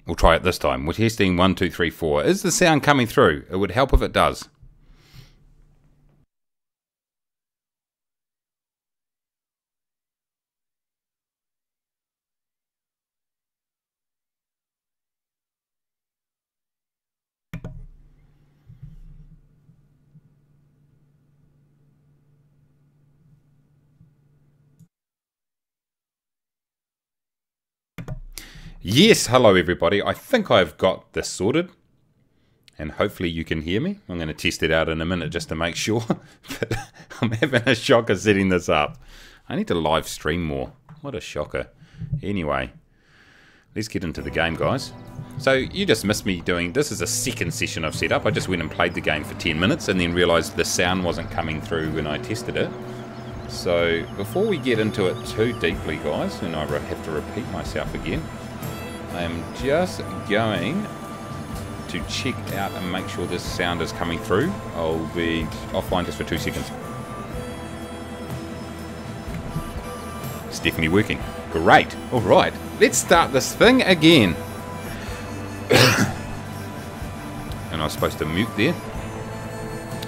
We'll try it this time. We're testing 1, 2, 3, 4. Is the sound coming through? It would help if it does. Yes, hello everybody. I think I've got this sorted. And hopefully you can hear me. I'm going to test it out in a minute just to make sure. But I'm having a shocker setting this up. I need to live stream more. What a shocker. Anyway, let's get into the game, guys. So you just missed me doing... This is a second session I've set up. I just went and played the game for 10 minutes and then realised the sound wasn't coming through when I tested it. So before we get into it too deeply, guys, and I have to repeat myself again, I am just going to check out and make sure this sound is coming through. I'll be offline just for 2 seconds. It's definitely working. Great. Alright, let's start this thing again. And I was supposed to mute there.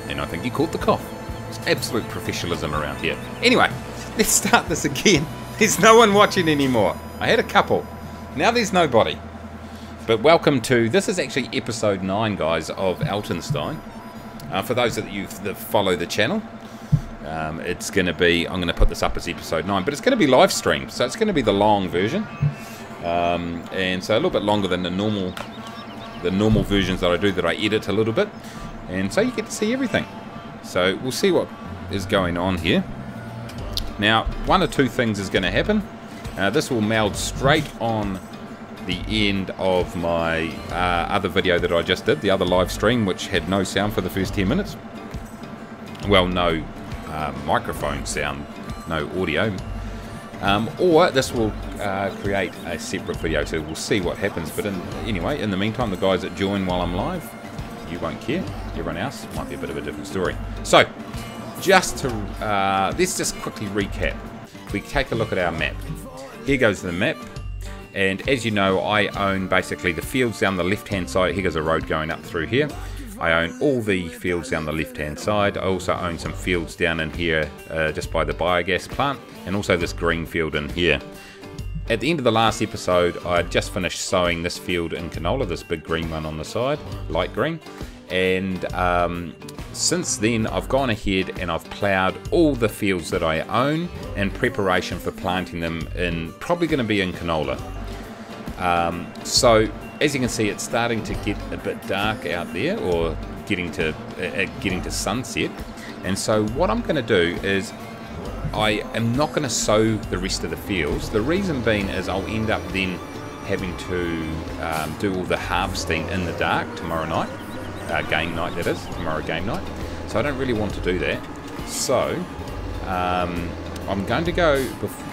And I think you caught the cough. It's absolute professionalism around here. Anyway, let's start this again. There's no one watching anymore. I had a couple. Now there's nobody. But welcome to, this is actually episode 9, guys, of Altenstein. For those of you that follow the channel, it's going to be, I'm going to put this up as episode 9, but it's going to be live streamed, so it's going to be the long version. And so a little bit longer than the normal versions that I do, that I edit a little bit. And so you get to see everything. So we'll see what is going on here. Now, one or two things is going to happen. This will meld straight on the end of my other video that I just did, the other live stream, which had no sound for the first 10 minutes. Well, no microphone sound, no audio. Or this will create a separate video, so we'll see what happens. But anyway, in the meantime, the guys that join while I'm live, you won't care. Everyone else might be a bit of a different story. So, just to let's just quickly recap. We take a look at our map. Here goes the map, and as you know, I own basically the fields down the left hand side. Here goes a road going up through here. I own all the fields down the left hand side. I also own some fields down in here just by the biogas plant, and also this green field in here. At the end of the last episode, I just finished sowing this field in canola, this big green one on the side, light green. And since then, I've gone ahead and I've ploughed all the fields that I own in preparation for planting them in, probably going to be in canola. So as you can see, it's starting to get a bit dark out there, or getting to sunset. And so what I'm going to do is, I am not going to sow the rest of the fields. The reason being is I'll end up then having to do all the harvesting in the dark tomorrow night. Game night, that is, tomorrow game night. So I don't really want to do that. So I'm going to go,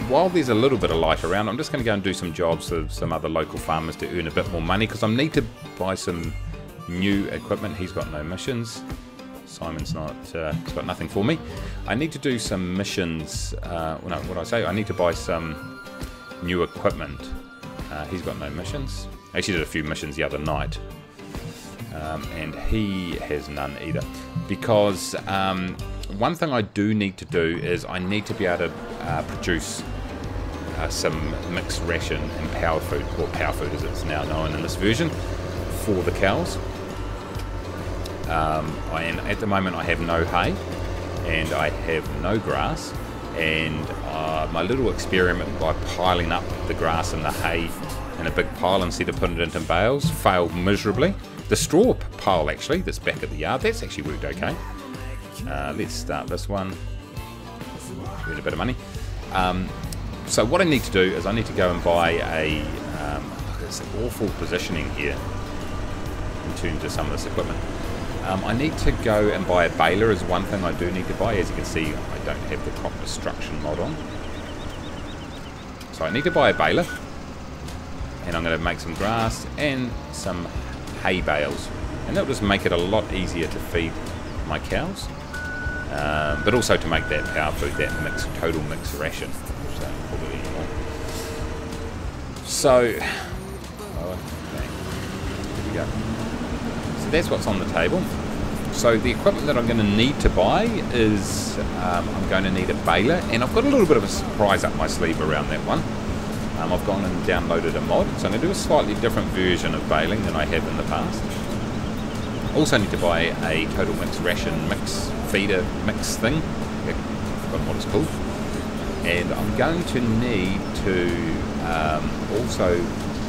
while there's a little bit of light around, I'm just going to go and do some jobs with some other local farmers to earn a bit more money, because I need to buy some new equipment. He's got no missions. Simon's not, he's got nothing for me. I need to do some missions, no, what did I say? I need to buy some new equipment. He's got no missions. I actually did a few missions the other night. And he has none either. Because one thing I do need to do is I need to be able to produce some mixed ration and power food, or power food as it's now known in this version, for the cows. And at the moment I have no hay and I have no grass, and my little experiment by piling up the grass and the hay in a big pile instead of putting it into bales failed miserably. The straw pile actually that's back at the yard, that's actually worked okay. Let's start this one. Earn a bit of money. So what I need to do is I need to go and buy a it's an awful positioning here in terms of some of this equipment. I need to go and buy a baler is one thing I do need to buy. As you can see, I don't have the crop destruction mod on. So I need to buy a baler, and I'm going to make some grass and some hay bales, and that'll just make it a lot easier to feed my cows, but also to make that power food, that mixed, total mixed ration, which they don't call it anymore. So, okay. go. So that's what's on the table. So the equipment that I'm going to need to buy is, I'm going to need a baler, and I've got a little bit of a surprise up my sleeve around that one. I've gone and downloaded a mod, so I'm going to do a slightly different version of baling than I have in the past. Also need to buy a total mix ration mix feeder mix thing. I've forgotten what it's called. And I'm going to need to also,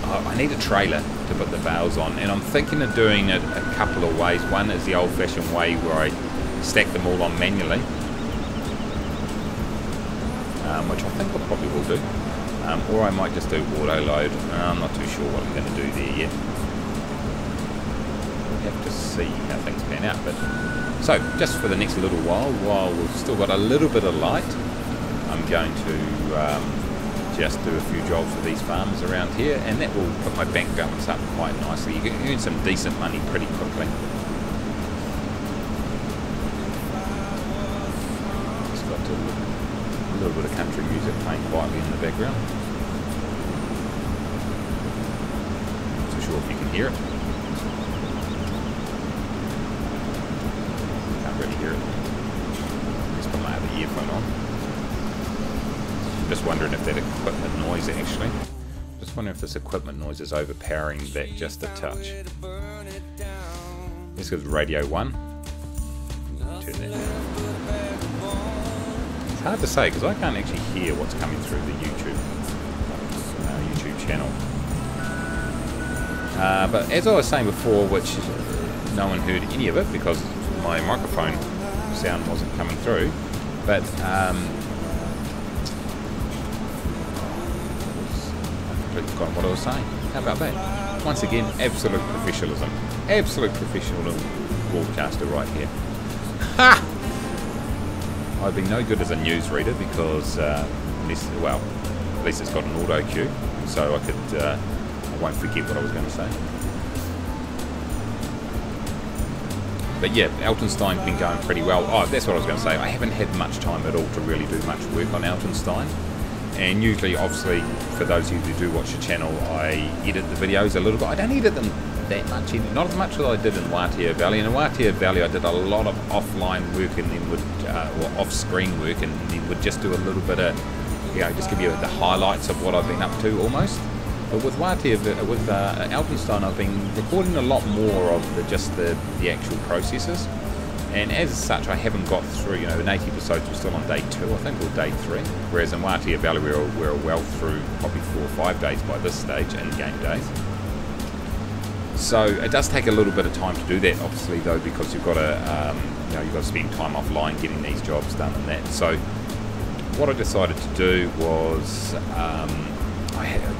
I need a trailer to put the bales on, and I'm thinking of doing it a couple of ways. One is the old-fashioned way where I stack them all on manually, which I think I probably will do. Or I might just do auto load. I'm not too sure what I'm going to do there yet. We'll have to see how things pan out. But so just for the next little while we've still got a little bit of light, I'm going to just do a few jobs for these farmers around here, and that will put my bank balance up quite nicely. You can earn some decent money pretty quickly. Just got to a little bit of country music playing quietly in the background. Not too sure if you can hear it. Can't really hear it. Let's put my other earphone on. I'm just wondering if that equipment noise actually. Just wondering if this equipment noise is overpowering that just a touch. This is radio 1. Turn that down. Hard to say because I can't actually hear what's coming through the YouTube channel. But as I was saying before, which no one heard any of it because my microphone sound wasn't coming through. But I've completely forgotten what I was saying. How about that? Once again, absolute professionalism. Absolute professional broadcaster right here. Ha! I've been no good as a newsreader because, at least it's got an auto cue, so I won't forget what I was going to say. But yeah, Altenstein's been going pretty well. Oh, that's what I was going to say. I haven't had much time at all to really do much work on Altenstein. And usually, obviously, for those of you who do watch the channel, I edit the videos a little bit. I don't edit them that much, not as much as I did in Waitea Valley. In Waitea Valley I did a lot of offline work and then would, or off-screen work, and then would just do a little bit of, just give you the highlights of what I've been up to almost. But with Altenstein I've been recording a lot more of just the actual processes, and as such I haven't got through, in 80 episodes we're still on day 2 I think, or day 3, whereas in Waitea Valley we're well through probably 4 or 5 days by this stage, in game days. So it does take a little bit of time to do that, obviously, though, because you've got to, you've got to spend time offline getting these jobs done and that. So what I decided to do was,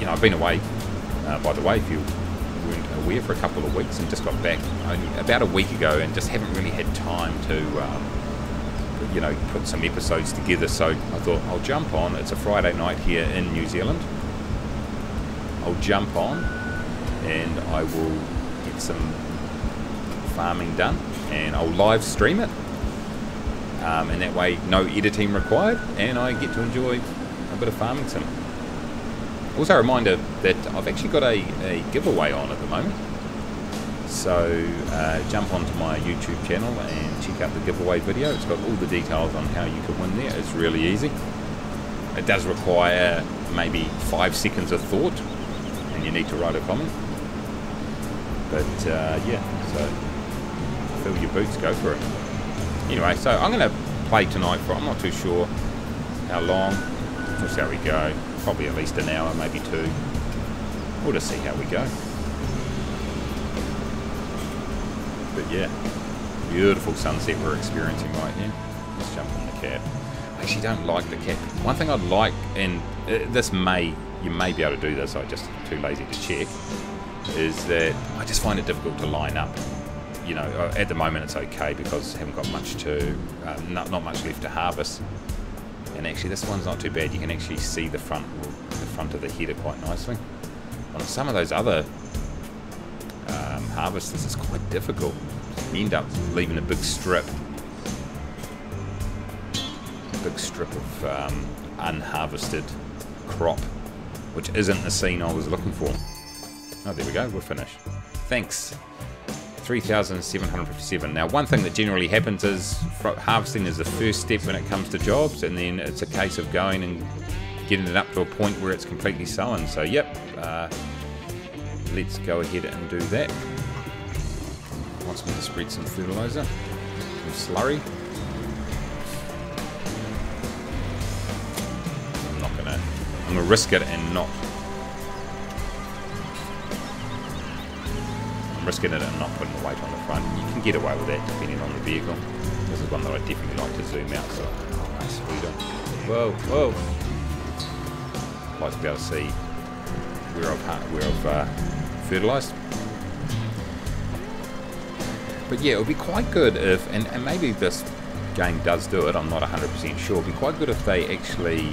I've been away, by the way, if you weren't aware, for a couple of weeks, and just got back only about a week ago, and just haven't really had time to, put some episodes together. So I thought I'll jump on. It's a Friday night here in New Zealand. I'll jump on, and I will get some farming done, and I'll live stream it, and that way no editing required, and I get to enjoy a bit of farming sim. Also a reminder that I've actually got a giveaway on at the moment, so jump onto my YouTube channel and check out the giveaway video. It's got all the details on how you can win there. It's really easy. It does require maybe 5 seconds of thought, and you need to write a comment. But so fill your boots, go for it. Anyway, so I'm going to play tonight for, I'm not too sure how long, just how we go, probably at least an hour, maybe 2. We'll just see how we go. But yeah, beautiful sunset we're experiencing right here. Let's jump on the cab. I actually don't like the cab. One thing I'd like, and you may be able to do this, I'm just too lazy to check, is that I just find it difficult to line up. At the moment it's okay because I haven't got much not much left to harvest. And actually this one's not too bad. You can actually see the front of the header quite nicely. On some of those other harvests, this is quite difficult. You end up leaving a big strip of unharvested crop, which isn't the scene I was looking for. Oh, there we go, we're finished. Thanks. 3,757. Now, one thing that generally happens is harvesting is the first step when it comes to jobs, and then it's a case of going and getting it up to a point where it's completely sown. So, yep, let's go ahead and do that. Wants me to spread some fertilizer, some slurry. I'm gonna risk it and not. I'm risking it and not putting the weight on the front. You can get away with that depending on the vehicle. This is one that I definitely like to zoom out. So, nice speeder. Whoa, whoa! I'd like to be able to see where I've fertilised. But yeah, it would be quite good if, and maybe this game does do it. I'm not 100% sure. It'd be quite good if they actually.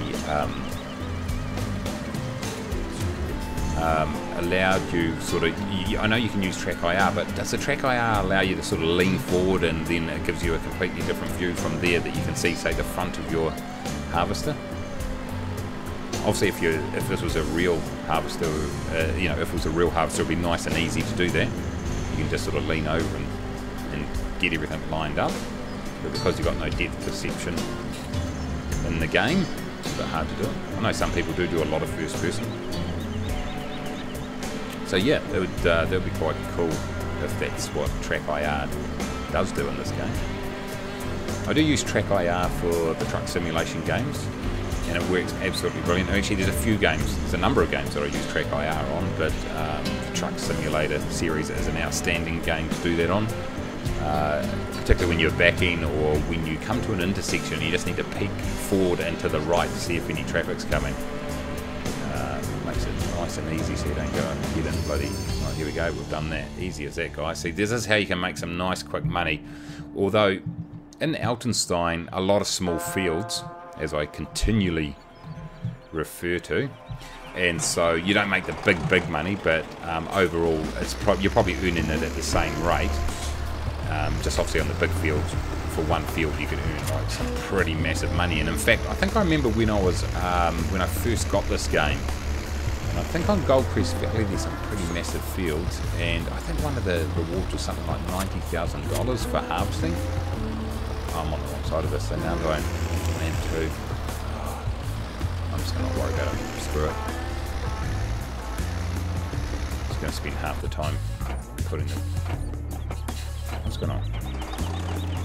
Allowed you sort of, I know you can use track IR, but does the track IR allow you to sort of lean forward and then it gives you a completely different view from there that you can see, say, the front of your harvester? Obviously, if this was a real harvester, you know, if it was a real harvester, it'd be nice and easy to do that. You can just sort of lean over and get everything lined up. But because you've got no depth perception in the game, it's a bit hard to do it. I know some people do a lot of first person. So yeah, that would be quite cool if that's what Track IR does do in this game. I do use Track IR for the truck simulation games, and it works absolutely brilliant. Actually, there's a few games, there's a number of games that I use Track IR on, but the Truck Simulator series is an outstanding game to do that on. Particularly when you're backing or when you come to an intersection, you just need to peek forward and to the right to see if any traffic's coming. Makes it nice and easy so you don't go and get in bloody. Right, here we go, we've done that. Easy as that, guys. See, this is how you can make some nice quick money. Although in Altenstein, a lot of small fields, as I continually refer to, and so you don't make the big money, but overall it's you're probably earning it at the same rate. Just obviously on the big fields, for one field you could earn like some pretty massive money. And in fact, I think I remember when I was when I first got this game, and I think on Gold Crest Valley there's some pretty massive fields, and I think one of the rewards was something like $90,000 for harvesting. I'm on the wrong side of this, so now I'm going land 2. I'm just going to worry about it. Screw it. I'm just going to spend half the time putting the... What's going on?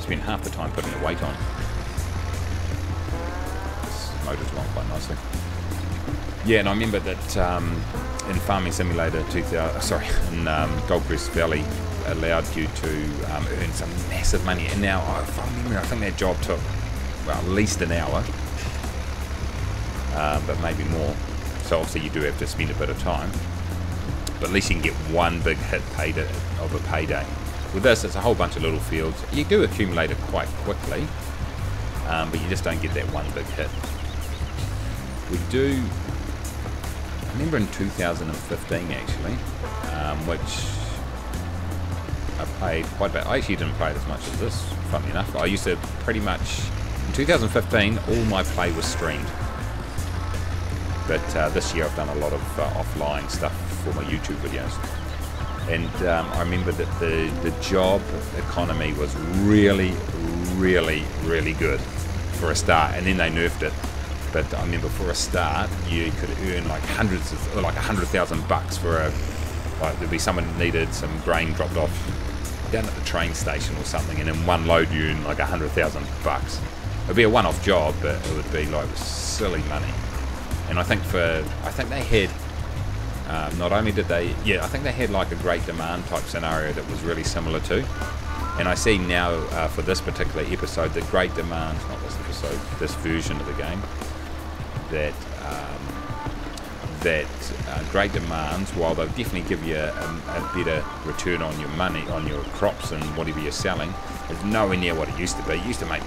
Spend half the time putting the weight on. This motor's run quite nicely. Yeah, and I remember that in Farming Simulator 2000, in Gold Crest Valley, allowed you to earn some massive money. And now, from memory, I think that job took, well, at least an hour, but maybe more. So obviously you do have to spend a bit of time, but at least you can get one big hit of a payday. With this, it's a whole bunch of little fields. You do accumulate it quite quickly, but you just don't get that one big hit. We do, I remember in 2015 actually, which I played quite a bit. I actually didn't play it as much as this, funnily enough. I used to pretty much, in 2015, all my play was streamed. But this year I've done a lot of offline stuff for my YouTube videos. And I remember that the job economy was really good for a start, and then they nerfed it. But I remember for a start, you could earn like hundreds of, like $100,000 for a, like there'd be someone that needed some grain dropped off down at the train station or something, and in one load you earn like $100,000. It'd be a one-off job, but it would be like silly money. And I think they had. Not only did they, I think they had like a great demand type scenario that was really similar to. And I see now for this particular episode that great demand, not this episode, this version of the game, that great demands, while they'll definitely give you a better return on your money, on your crops and whatever you're selling, is nowhere near what it used to be. It used to make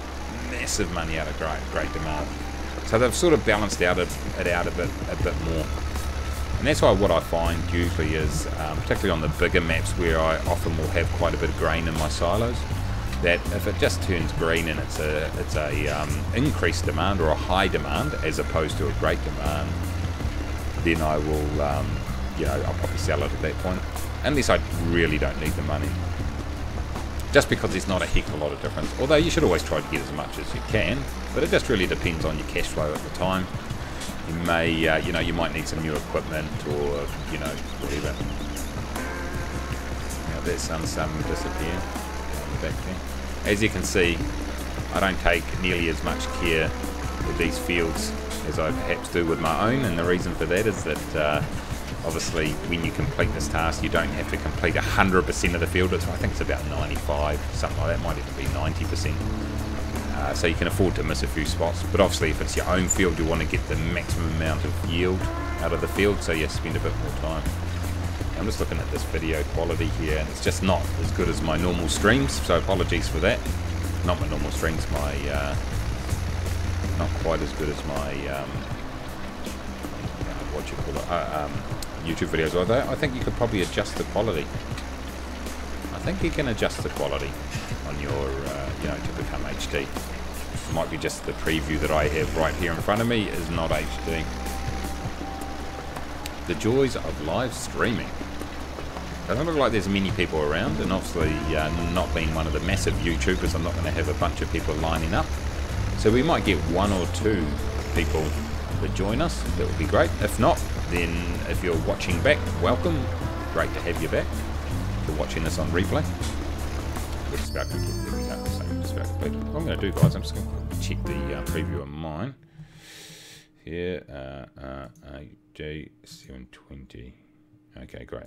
massive money out of great demand. So they've sort of balanced it out a bit more. And that's why what I find usually is, particularly on the bigger maps where I often will have quite a bit of grain in my silos, that if it just turns green and it's a increased demand or a high demand as opposed to a great demand, then I will you know, I'll probably sell it at that point, unless I really don't need the money. Just because there's not a heck of a lot of difference. Although you should always try to get as much as you can, but it just really depends on your cash flow at the time. You may, you know, you might need some new equipment or, you know, whatever. Now that sun disappear on the back there. As you can see, I don't take nearly as much care with these fields as I perhaps do with my own, and the reason for that is that obviously when you complete this task you don't have to complete 100% of the field. I think it's about 95, something like that, might even be 90%. So you can afford to miss a few spots, but obviously if it's your own field you want to get the maximum amount of yield out of the field, so you spend a bit more time. I'm just looking at this video quality here, and it's just not as good as my normal streams, so apologies for that. Not my normal streams, my not quite as good as my what you call it, YouTube videos. Although I think you could probably adjust the quality. I think you can adjust the quality on your you know, to become HD. It might be just the preview that I have right here in front of me is not HD. The joys of live streaming. It doesn't look like there's many people around, and obviously not being one of the massive YouTubers, I'm not going to have a bunch of people lining up. So we might get one or two people that join us. That would be great. If not, then if you're watching back, welcome. Great to have you back. If you're watching this on replay. There we go. What I'm going to do, guys, I'm just going to check the preview of mine. Here, J720. Okay, great.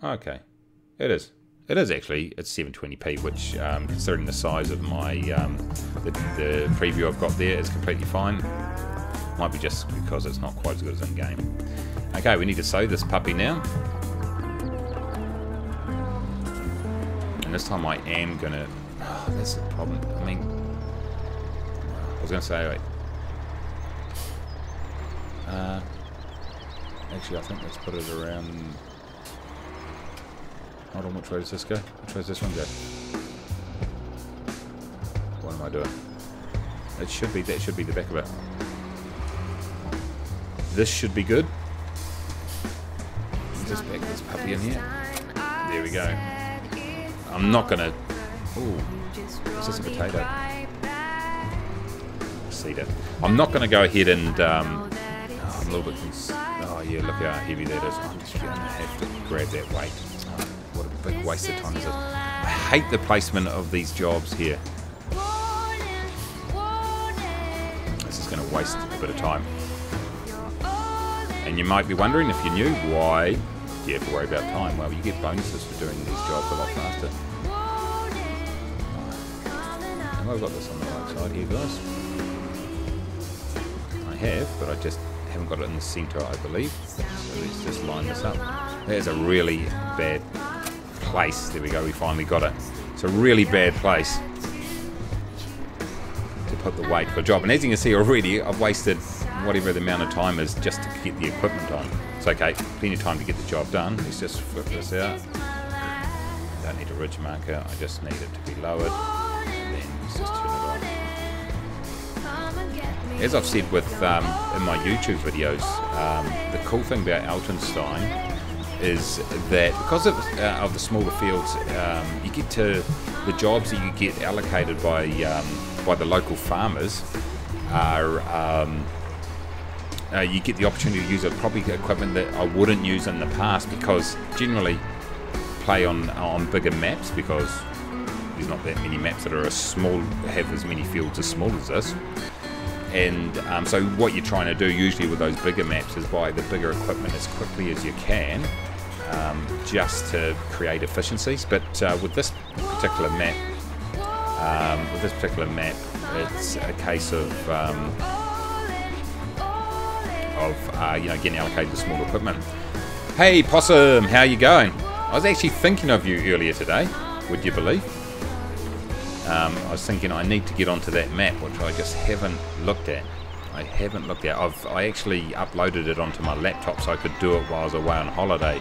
Okay, it is. It is actually. It's 720p, which, considering the size of my the preview I've got there, is completely fine. Might be just because it's not quite as good as in game. Okay, we need to sow this puppy now, and this time I am gonna. Oh, that's the problem. I mean, I was gonna say, wait. Actually, I think let's put it around. Hold on, which way does this go? Which way does this one go? What am I doing? It should be, that should be the back of it. This should be good. Just back this puppy in here. There we go. I'm not gonna. Ooh, is this a potato? Cedar. I'm not gonna go ahead and. I'm a little bit. Oh yeah, look how heavy that is. I'm just gonna have to grab that weight. What a big waste of time is this. I hate the placement of these jobs here. This is going to waste a bit of time. And you might be wondering, if you're new, why do you have to worry about time? Well, you get bonuses for doing these jobs a lot faster. Have I got this on the right side here, guys? I have, but I just haven't got it in the centre, I believe. So let's just line this up. There's a really bad place. There we go, we finally got it. It's a really bad place to put the weight for a job. And as you can see already, I've wasted whatever the amount of time is just to get the equipment on. It's okay, plenty of time to get the job done. Let's just flip this out. Don't need a ridge marker, I just need it to be lowered. And then let's just turn it on. As I've said with in my YouTube videos, the cool thing about Altenstein is that because of the smaller fields, you get to the jobs that you get allocated by the local farmers are you get the opportunity to use probably equipment that I wouldn't use in the past, because generally play on bigger maps, because there's not that many maps that are have as many fields as small as this. And so what you're trying to do usually with those bigger maps is buy the bigger equipment as quickly as you can, just to create efficiencies. But with this particular map, it's a case of you know, getting allocated to small equipment. Hey Possum, how you going? I was actually thinking of you earlier today, would you believe? I was thinking I need to get onto that map, which I just haven't looked at. I actually uploaded it onto my laptop so I could do it while I was away on holiday.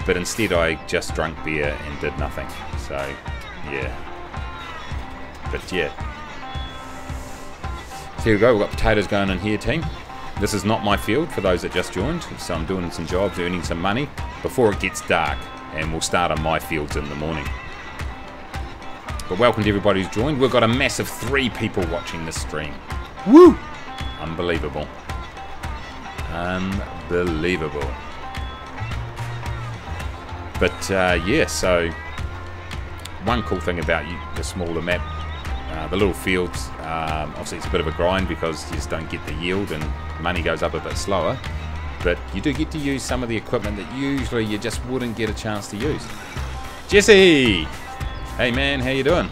But instead I just drank beer and did nothing. So, yeah. But yeah. So here we go, we've got potatoes going in here, team. This is not my field for those that just joined, so I'm doing some jobs, earning some money before it gets dark, and we'll start on my fields in the morning. But welcome to everybody who's joined. We've got a massive 3 people watching this stream. Woo! Unbelievable. Unbelievable. But yeah, so one cool thing about the smaller map, the little fields, obviously it's a bit of a grind because you just don't get the yield and money goes up a bit slower, but you do get to use some of the equipment that usually you just wouldn't get a chance to use. Jesse! Hey man, how you doing?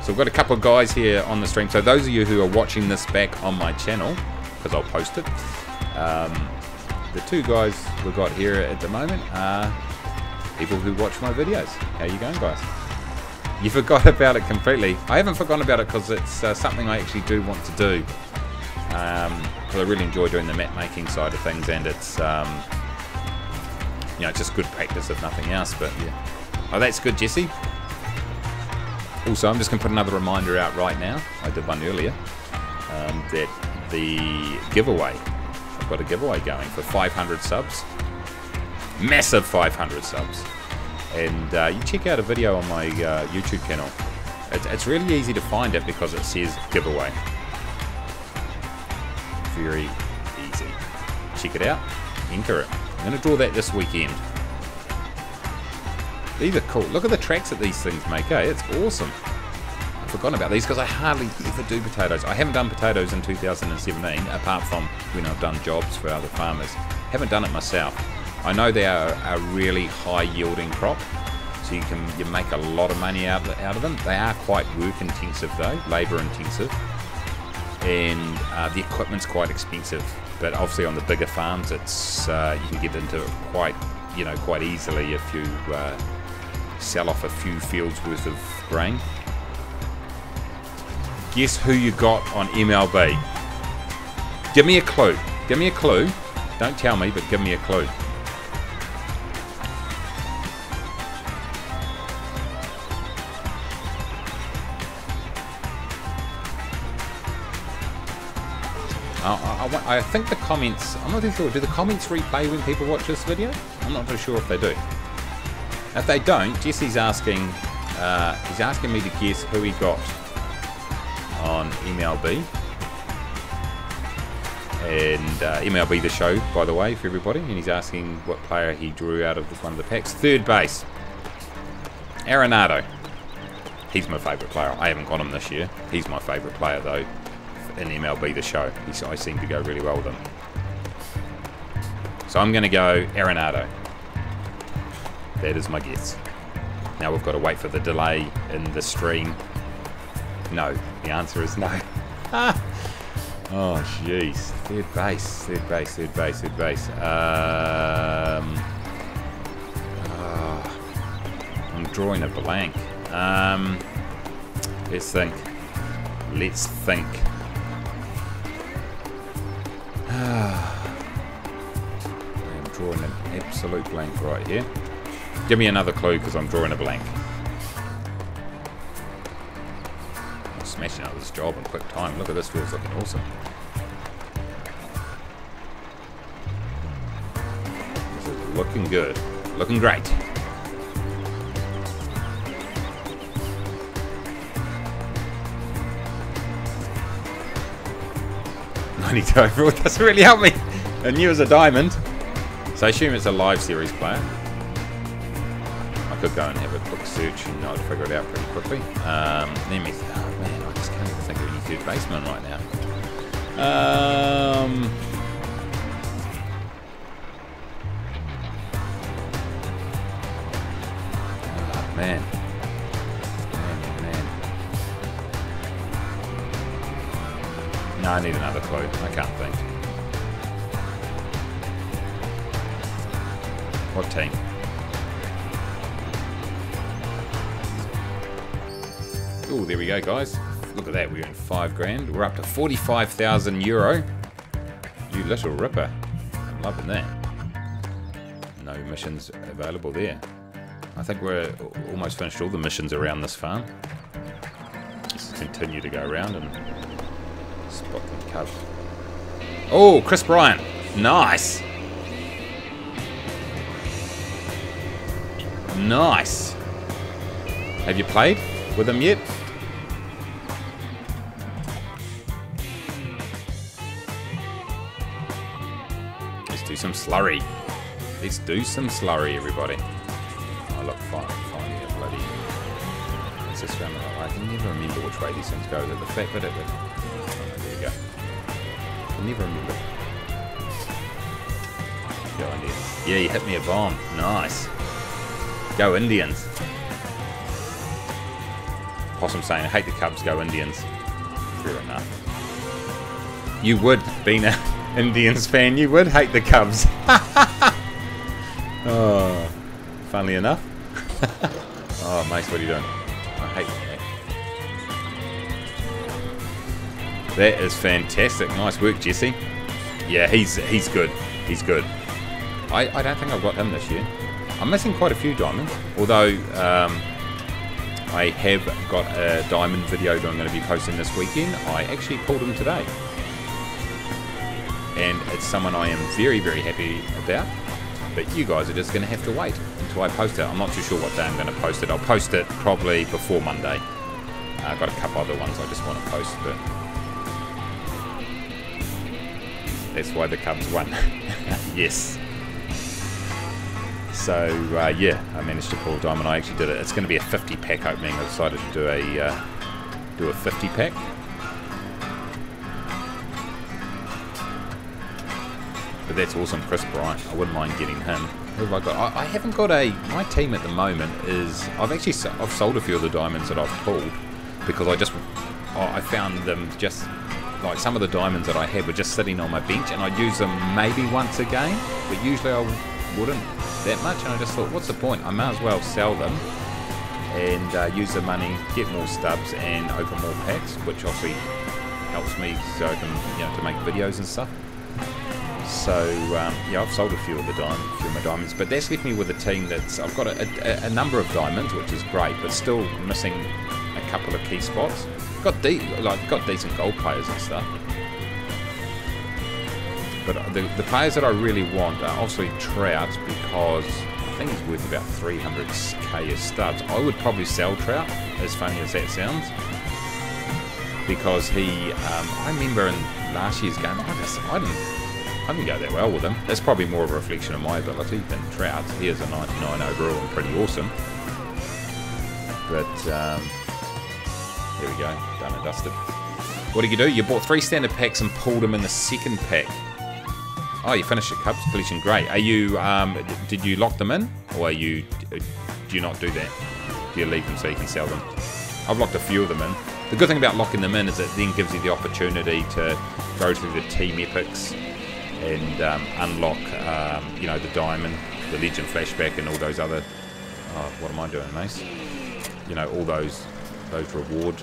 So we've got a couple of guys here on the stream. So those of you who are watching this back on my channel, because I'll post it, the 2 guys we've got here at the moment are people who watch my videos. How you going, guys? You forgot about it completely. I haven't forgotten about it because it's something I actually do want to do. Because I really enjoy doing the map making side of things, and it's you know, just good practice if nothing else. But yeah, oh, that's good, Jesse. Also, I'm just going to put another reminder out right now. I did one earlier. That the giveaway, I've got a giveaway going for 500 subs. Massive 500 subs. And you check out a video on my YouTube channel. It's really easy to find it because it says giveaway. Very easy. Check it out. Enter it. I'm going to draw that this weekend. These are cool. Look at the tracks that these things make, eh? It's awesome. I've forgotten about these because I hardly ever do potatoes. I haven't done potatoes in 2017, apart from when I've done jobs for other farmers. Haven't done it myself. I know they are a really high yielding crop, so you make a lot of money out of them. They are quite work intensive though, labour intensive, and the equipment's quite expensive. But obviously on the bigger farms, it's you can get into it quite easily if you sell off a few fields worth of grain. Guess who you got on MLB? Give me a clue. Give me a clue. Don't tell me, but give me a clue. I think the comments, I'm not too sure, do the comments replay when people watch this video? I'm not too sure if they do. If they don't, Jesse's asking, he's asking me to guess who he got on MLB. And MLB the show, by the way, for everybody. And he's asking what player he drew out of one of the packs. Third base. Arenado. He's my favourite player. I haven't got him this year. He's my favourite player, though, in MLB the show. I seem to go really well with him. So I'm going to go Arenado. That is my guess. Now we've got to wait for the delay in the stream. No. The answer is no. Oh, jeez. Third base. Third base. Third base. Third base. I'm drawing a blank. Let's think. Let's think. I'm drawing an absolute blank right here. Give me another clue because I'm drawing a blank. I'm smashing out this job in quick time. Look at this, feels looking awesome. This is looking good. Looking great. Overall, it doesn't really help me. I knew it was a diamond. So I assume it's a live series player. I could go and have a quick search and I'd figure it out pretty quickly. Let me, oh man, I just can't even think of any third baseman right now. Oh man. No, I need another clue. I can't think. What team? Oh, there we go, guys. Look at that. We earned 5 grand. We're up to 45,000 euro. You little ripper. I'm loving that. No missions available there. I think we're almost finished all the missions around this farm. Let's continue to go around and spot the cub. Oh, Chris Bryant. Nice. Nice. Have you played with him yet? Let's do some slurry. Let's do some slurry, everybody. Oh, look, finally a bloody... What's this round? I can never remember which way these things go. Is it the fat bit? Oh, there we go. I can never remember. Go Indians. Yeah, you hit me a bomb. Nice. Go Indians. Possum saying, I hate the Cubs, go Indians. Fair enough. You would, being an Indians fan, you would hate the Cubs. Oh, funnily enough. Oh, mate, what are you doing? I hate that. That is fantastic. Nice work, Jesse. Yeah, he's good. He's good. I don't think I've got him this year. I'm missing quite a few diamonds, although I have got a diamond video that I'm going to be posting this weekend. I actually pulled him today. And it's someone I am very, very happy about. But you guys are just going to have to wait until I post it. I'm not too sure what day I'm going to post it. I'll post it probably before Monday. I've got a couple other ones I just want to post, but that's why the Cubs won. Yes. So yeah, I managed to pull a diamond. I actually did it. It's going to be a 50 pack opening. I decided to do a 50 pack. But that's awesome, Chris Bryant. I wouldn't mind getting him. Who have I got? I haven't got a... My team at the moment is... I've sold a few of the diamonds that I've pulled because I found them just... Like some of the diamonds that I had were just sitting on my bench and I'd use them maybe once a game, but usually I wouldn't that much, and I just thought, what's the point? I may as well sell them and use the money, get more stubs and open more packs, which obviously helps me so I can, to make videos and stuff. So yeah, I've sold a few of my diamonds, but that's left me with a team that's... I've got a number of diamonds, which is great, but still missing a couple of key spots. Got decent gold players and stuff. But the players that I really want are obviously Trout, because I think he's worth about 300k as stubs. I would probably sell Trout, as funny as that sounds, because he... I remember in last year's game, I didn't go that well with him. That's probably more of a reflection of my ability than Trout. He is a 99 overall and pretty awesome. But there we go, done and dusted. What did you do? You bought 3 standard packs and pulled them in the second pack. Oh, you finished your Cubs collection, great. Are you? Did you lock them in, or do you not do that? Do you leave them so you can sell them? I've locked a few of them in. The good thing about locking them in is it then gives you the opportunity to go through the team epics and unlock, the diamond, the legend flashback, and all those other. Oh, what am I doing, Mace? All those reward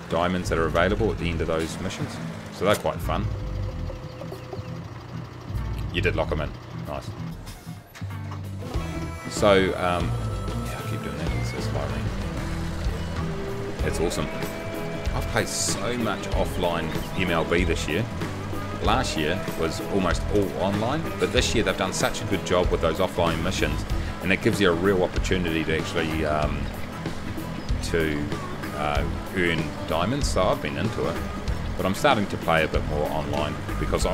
diamonds that are available at the end of those missions. So they're quite fun. You did lock them in. Nice. So, yeah, I keep doing that. It's so slowly. That's awesome. I've played so much offline MLB this year. Last year was almost all online, but this year they've done such a good job with those offline missions, and it gives you a real opportunity to actually earn diamonds. So I've been into it, but I'm starting to play a bit more online because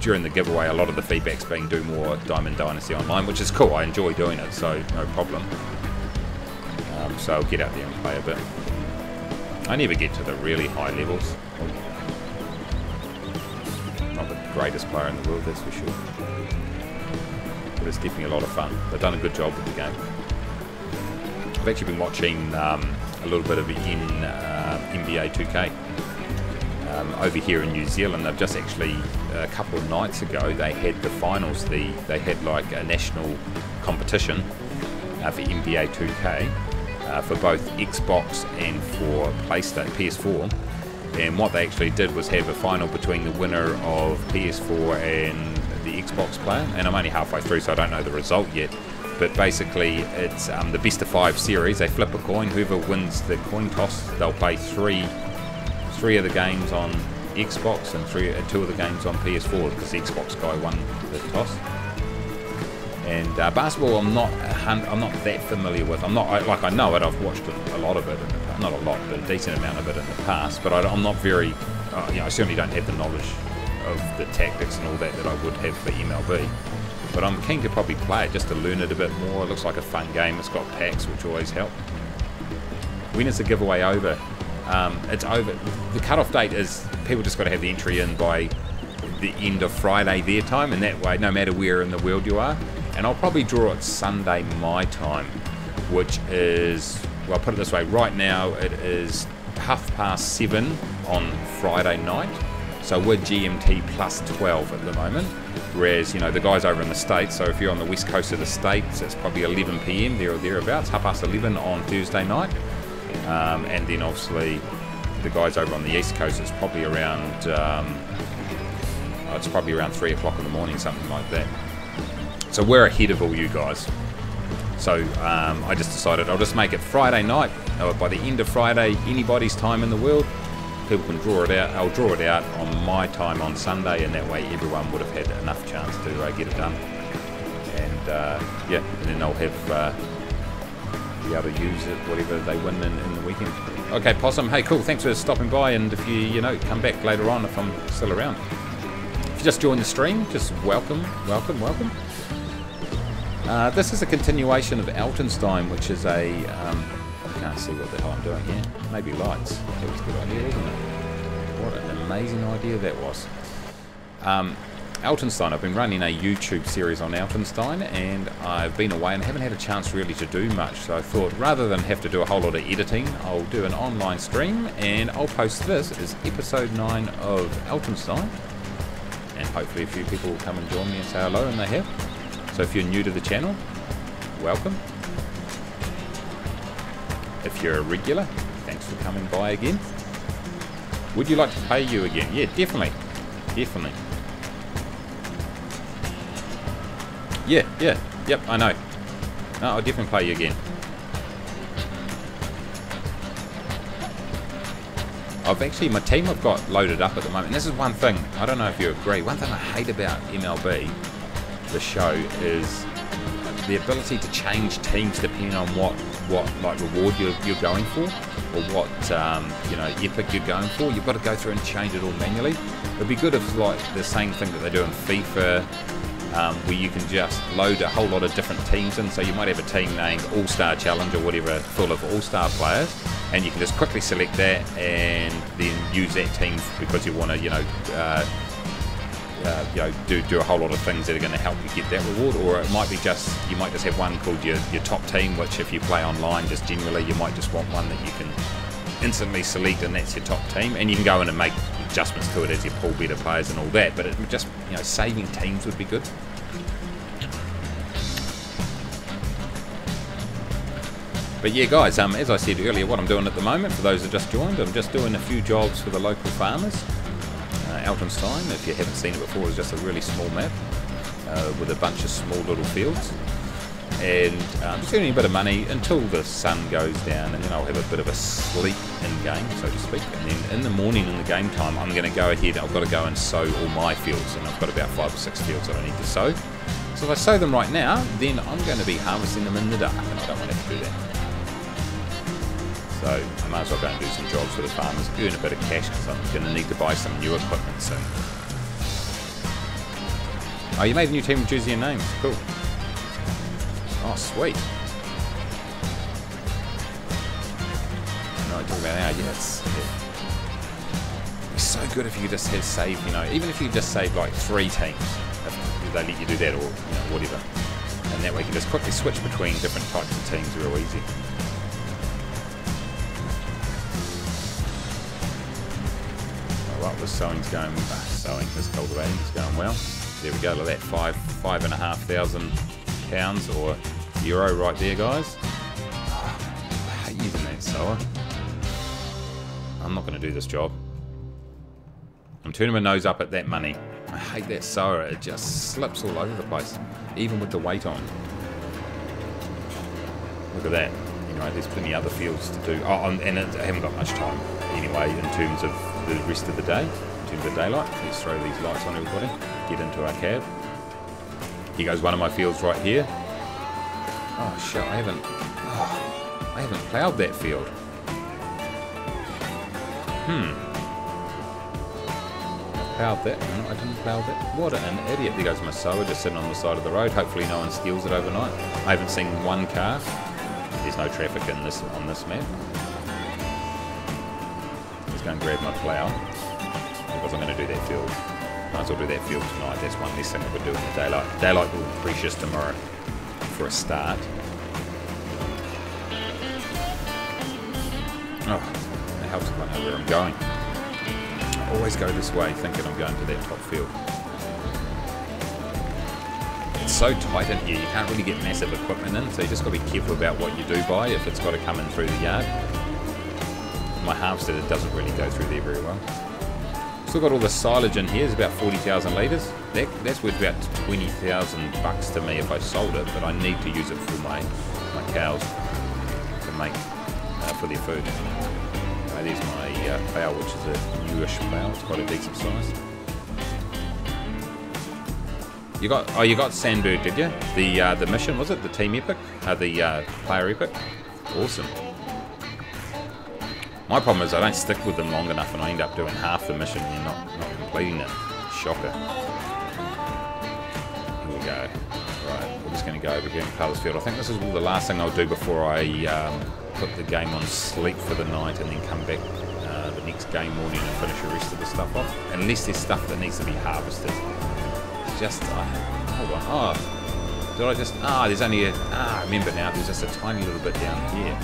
during the giveaway, a lot of the feedback's been do more Diamond Dynasty online, which is cool. I enjoy doing it, so no problem. So I'll get out there and play a bit. I never get to the really high levels. Not the greatest player in the world, that's for sure. But it's definitely a lot of fun. They've done a good job with the game. I've actually been watching a little bit of NBA 2K over here in New Zealand. They've just actually, a couple of nights ago, they had the finals. They had like a national competition for NBA 2K for both Xbox and for PlayStation, PS4. And what they actually did was have a final between the winner of PS4 and the Xbox player. And I'm only halfway through, so I don't know the result yet. But basically, it's the best of 5 series. They flip a coin. Whoever wins the coin toss, they'll play three of the games on Xbox and 2 of the games on PS4 because the Xbox guy won the toss. And basketball, I'm not that familiar with. I'm not I know it. I've watched a lot of it, not a lot, but a decent amount of it in the past. But I'm not very, I certainly don't have the knowledge of the tactics and all that I would have for MLB. But I'm keen to probably play it just to learn it a bit more. It looks like a fun game. It's got packs, which always help. When is the giveaway over? It's over. The cutoff date is people just got to have the entry in by the end of Friday their time, and that way, no matter where in the world you are. And I'll probably draw it Sunday my time, which is, well, I'll put it this way, right now it is 7:30 on Friday night, so we're GMT plus 12 at the moment, whereas, the guys over in the States, so if you're on the west coast of the States, it's probably 11 PM there or thereabouts, 11:30 on Thursday night, and then obviously the guys over on the east coast, it's probably around 3 o'clock in the morning, something like that. So we're ahead of all you guys. So I just decided I'll just make it Friday night. By the end of Friday, anybody's time in the world, people can draw it out. I'll draw it out on my time on Sunday, and that way everyone would have had enough chance to get it done. And and then they'll have be able to use it, whatever they win in the weekend. Okay, Possum. Hey, cool. Thanks for stopping by. And if you come back later on, if I'm still around. If you just joined the stream, just welcome. This is a continuation of Altenstein, which is a... I can't see what the hell I'm doing here. Maybe lights. That was a good idea, wasn't it? What an amazing idea that was. Altenstein, I've been running a YouTube series on Altenstein, and I've been away and haven't had a chance really to do much. So I thought, rather than have to do a whole lot of editing, I'll do an online stream, and I'll post this as episode 9 of Altenstein. And hopefully a few people will come and join me and say hello, and they have. So if you're new to the channel, welcome. If you're a regular, thanks for coming by again. Would you like to pay you again? Yeah, definitely. Yep, I know. No, I'll definitely play you again. My team I've got loaded up at the moment. And this is one thing, I don't know if you agree, one thing I hate about MLB, the show, is the ability to change teams depending on what like reward you're going for, or what epic you're going for. You've got to go through and change it all manually. It'd be good if, like, the same thing that they do in FIFA, where you can just load a whole lot of different teams in. So you might have a team named All-Star Challenge or whatever, full of all-star players, and you can just quickly select that and then use that team because you want to do a whole lot of things that are going to help you get that reward. Or it might be you might just have one called your top team, which if you play online just generally, you might just want one that you can instantly select, and that's your top team, and you can go in and make adjustments to it as you pull better players and all that. But it would just, saving teams would be good. But yeah, guys, as I said earlier, what I'm doing at the moment, for those that just joined, I'm just doing a few jobs for the local farmers. Altenstein, if you haven't seen it before, is just a really small map with a bunch of small little fields. And just earning a bit of money until the sun goes down, and then I'll have a bit of a sleep in-game, so to speak. And then in the morning in the game time, I'm going to go ahead, I've got to go and sow all my fields, and I've got about 5 or 6 fields that I need to sow. So if I sow them right now, then I'm going to be harvesting them in the dark, and I don't want to have to do that. So I might as well go and do some jobs for the farmers, earn a bit of cash, because I'm going to need to buy some new equipment soon. Oh, you made a new team with Jersey and names. Cool. Oh, sweet. Right, talk about now. Yeah, it's so good if you just have saved, even if you just save like 3 teams, if they let you do that, or whatever, and that way you can just quickly switch between different types of teams real easy. Right, the sowing's going, this cultivating is going well. There we go, look at that, £5,500 or euro right there, guys. Oh, I hate using that sower. I'm not going to do this job. I'm turning my nose up at that money. I hate that sower, it just slips all over the place, even with the weight on. Look at that. There's plenty of other fields to do. Oh, and I haven't got much time anyway in terms of the rest of the day, in into the daylight. Let's throw these lights on, everybody. Get into our cab. Here goes one of my fields right here. Oh shit, I haven't ploughed that field. I ploughed that. No, I didn't plough that. What an idiot. There goes my sower just sitting on the side of the road. Hopefully no one steals it overnight. I haven't seen one car. There's no traffic on this map. Let's go and grab my plough, because I'm going to do that field. Might as well do that field tonight. That's one less thing I could do in the daylight. Daylight will be precious tomorrow for a start. Oh, it helps if I know where I'm going. I always go this way thinking I'm going to that top field. It's so tight in here, you can't really get massive equipment in, so you just got to be careful about what you do buy if it's got to come in through the yard. My harvester doesn't really go through there very well. Still got all the silage in here. It's about 40,000 litres. That's worth about 20,000 bucks to me if I sold it, but I need to use it for my cows to make for their food. There's my plough, which is a newish plough. It's quite a decent size. You got Sandberg, did you? The mission, was it? The team epic? The player epic? Awesome. My problem is I don't stick with them long enough and I end up doing half the mission and not completing it. Shocker. Here we go. Right, we're just going to go over here and colour this field. I think this is the last thing I'll do before I put the game on sleep for the night and then come back the next game morning and finish the rest of the stuff off. Unless there's stuff that needs to be harvested. It's just, hold on. Oh, did I just, there's only a, I remember now, there's just a tiny little bit down here.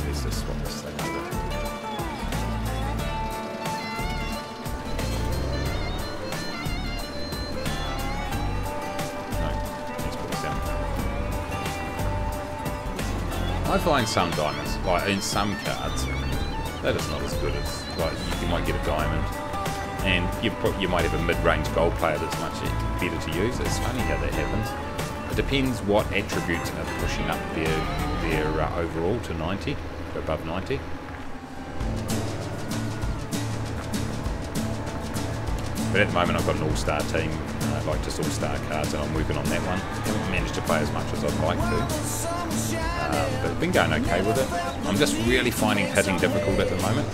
Let's just swap this thing over. No, let's put this down. I find some diamonds, like in some cards, that is not as good as, like, you might get a diamond, and you might have a mid-range gold player that's much better to use. It's funny how that happens. It depends what attributes are pushing up their overall to 90, to above 90. But at the moment I've got an all-star team, like just all-star cards, and I'm working on that one. I haven't managed to play as much as I'd like to, but I've been going okay with it. I'm just really finding hitting difficult at the moment.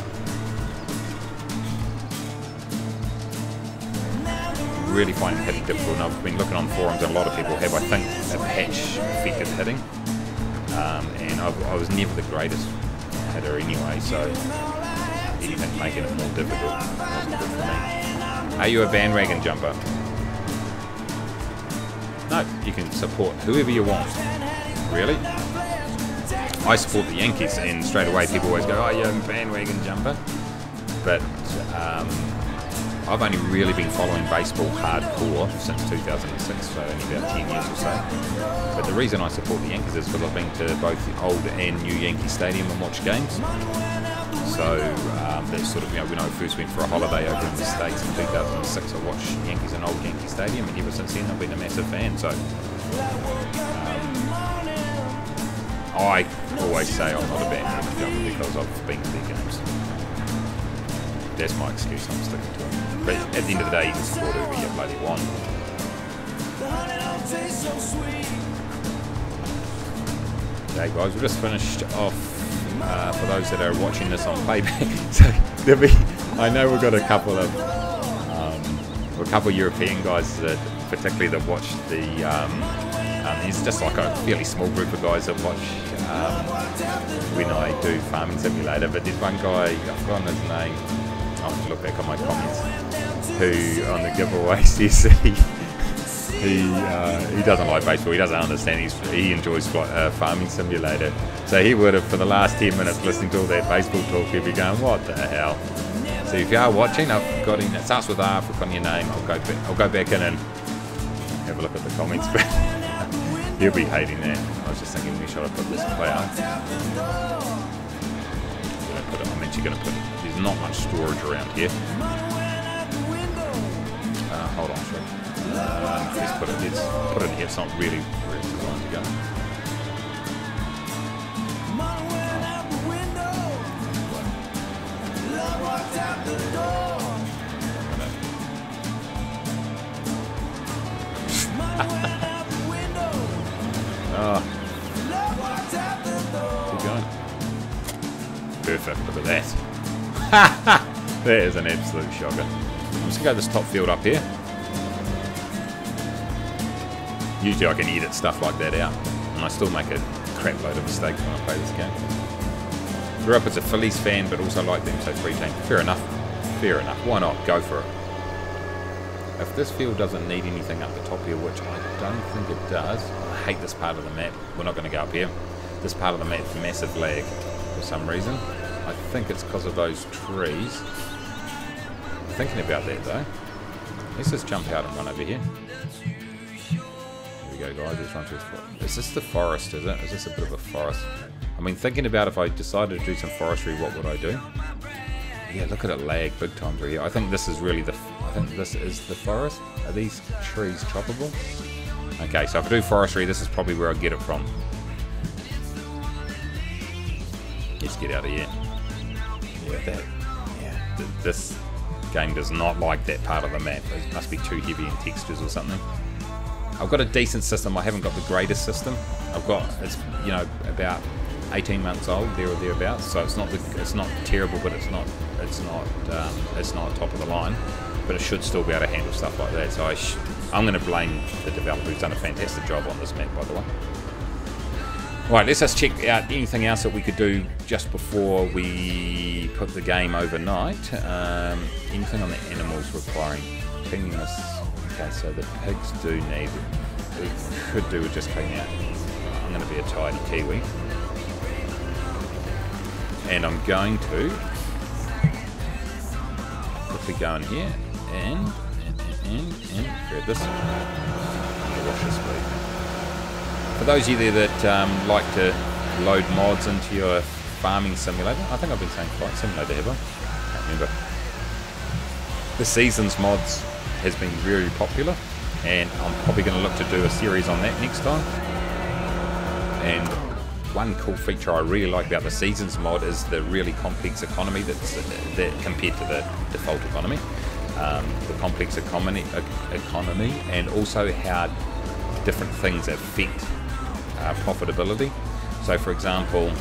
Really finding hitting difficult, and I've been looking on forums and a lot of people have, I think, a patch affected hitting, and I was never the greatest hitter anyway, so anything making it more difficult wasn't good for me. Are you a bandwagon jumper? No, you can support whoever you want. Really? I support the Yankees, and straight away people always go, oh, you're a bandwagon jumper, but I've only really been following baseball hardcore since 2006, so only about 10 years or so. But the reason I support the Yankees is because I've been to both the old and new Yankee Stadium and watched games. So that's sort of, when I first went for a holiday over in the States in 2006, I watched Yankees in old Yankee Stadium, and ever since then I've been a massive fan. So I always say I'm not a bandwagon jumper because I've been to their games. That's my excuse, I'm sticking to it. But at the end of the day, you can support whoever you bloody want. Okay guys, we've just finished off, for those that are watching this on playback, so there'll be, I know we've got a couple of European guys that, particularly that watch the, it's just like a fairly small group of guys that watch when I do Farming Simulator, but there's one guy, I've forgotten his name, I'll have to look back on my comments, who on the giveaway says he doesn't like baseball, he doesn't understand, he enjoys Farming Simulator, so he would have, for the last 10 minutes listening to all that baseball talk, he'd be going, what the hell. So if you are watching, I've got him, it starts with R, I've forgotten your name, I'll go back in and have a look at the comments, but he'll be hating that. I was just thinking, should I put this plough? I'm actually going to put it, there's not much storage around here. Hold on, sure. Let's put it here, it's not really where it's designed to go. perfect. Look at that. Ha! That is an absolute shocker. I'm just going to go this top field up here. Usually I can edit stuff like that out, and I still make a crap load of mistakes when I play this game. Grew up as a Phillies fan, but also like them, so 3 team. Fair enough. Fair enough. Why not? Go for it. If this field doesn't need anything up the top here, which I don't think it does. I hate this part of the map. We're not going to go up here. This part of the map's massive lag for some reason. I think it's because of those trees. Thinking about that though. Let's just jump out and run over here. Here we go, guys. Let's run through the forest. Is this the forest, is it? Is this a bit of a forest? I mean, thinking about if I decided to do some forestry, what would I do? Yeah, look at it lag big time through here. I think this is really the... I think this is the forest. Are these trees choppable? Okay, so if I do forestry, this is probably where I get it from. Let's get out of here. This game does not like that part of the map. It must be too heavy in textures or something. I've got a decent system. I haven't got the greatest system. It's about 18 months old, there or thereabouts. So it's not terrible, but it's not top of the line. But it should still be able to handle stuff like that. So I'm going to blame the developer who's done a fantastic job on this map, by the way. Right, let's just check out anything else that we could do just before we put the game overnight. Anything on the animals requiring cleanliness. Okay, so the pigs do need... We could do with just cleaning out. I'm going to be a tidy Kiwi. And I'm going to quickly go in here and grab this. Wash this, please. For those of you there that like to load mods into your farming simulator, I think I've been saying Flight Simulator, have I? Can't remember. The Seasons mods has been very popular, and I'm probably going to look to do a series on that next time. And one cool feature I really like about the Seasons mod is the really complex economy that compared to the default economy. The complex economy and also how different things affect profitability. So for example,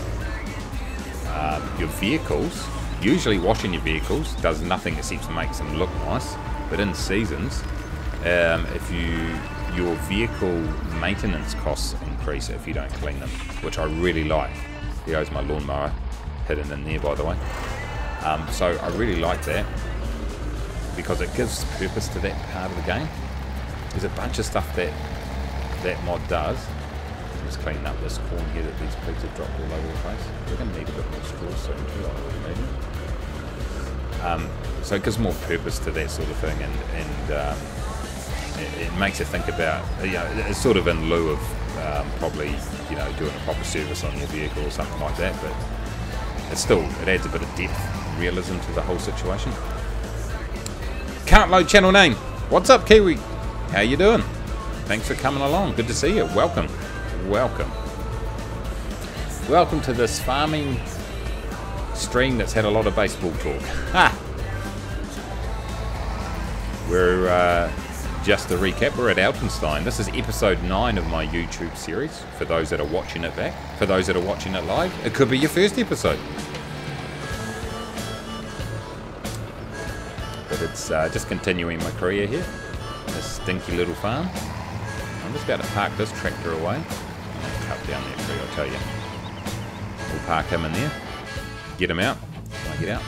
your vehicles, usually washing your vehicles does nothing except to make them look nice, but in Seasons, if your vehicle maintenance costs increase if you don't clean them, which I really like. Here's my lawnmower hidden in there, by the way. So I really like that because it gives purpose to that part of the game. There's a bunch of stuff that mod does. I'm just cleaning up this corn here that these pigs have dropped all over the place. We're going to need a bit more straw soon too, I would imagine. So it gives more purpose to that sort of thing, and it makes you think about, it's sort of in lieu of probably doing a proper service on your vehicle or something like that, but it adds a bit of depth, realism to the whole situation. Can't load channel name. What's up, Kiwi? How you doing? Thanks for coming along. Good to see you. Welcome. Welcome to this farming stream that's had a lot of baseball talk. We're just to recap, we're at Altenstein. This is episode 9 of my YouTube series. For those that are watching it back, for those that are watching it live, it could be your first episode. But it's just continuing my career here. This stinky little farm. I'm just about to park this tractor away. I'm going to cut down that tree, I'll tell you. We'll park him in there. Get him out. Can I get out?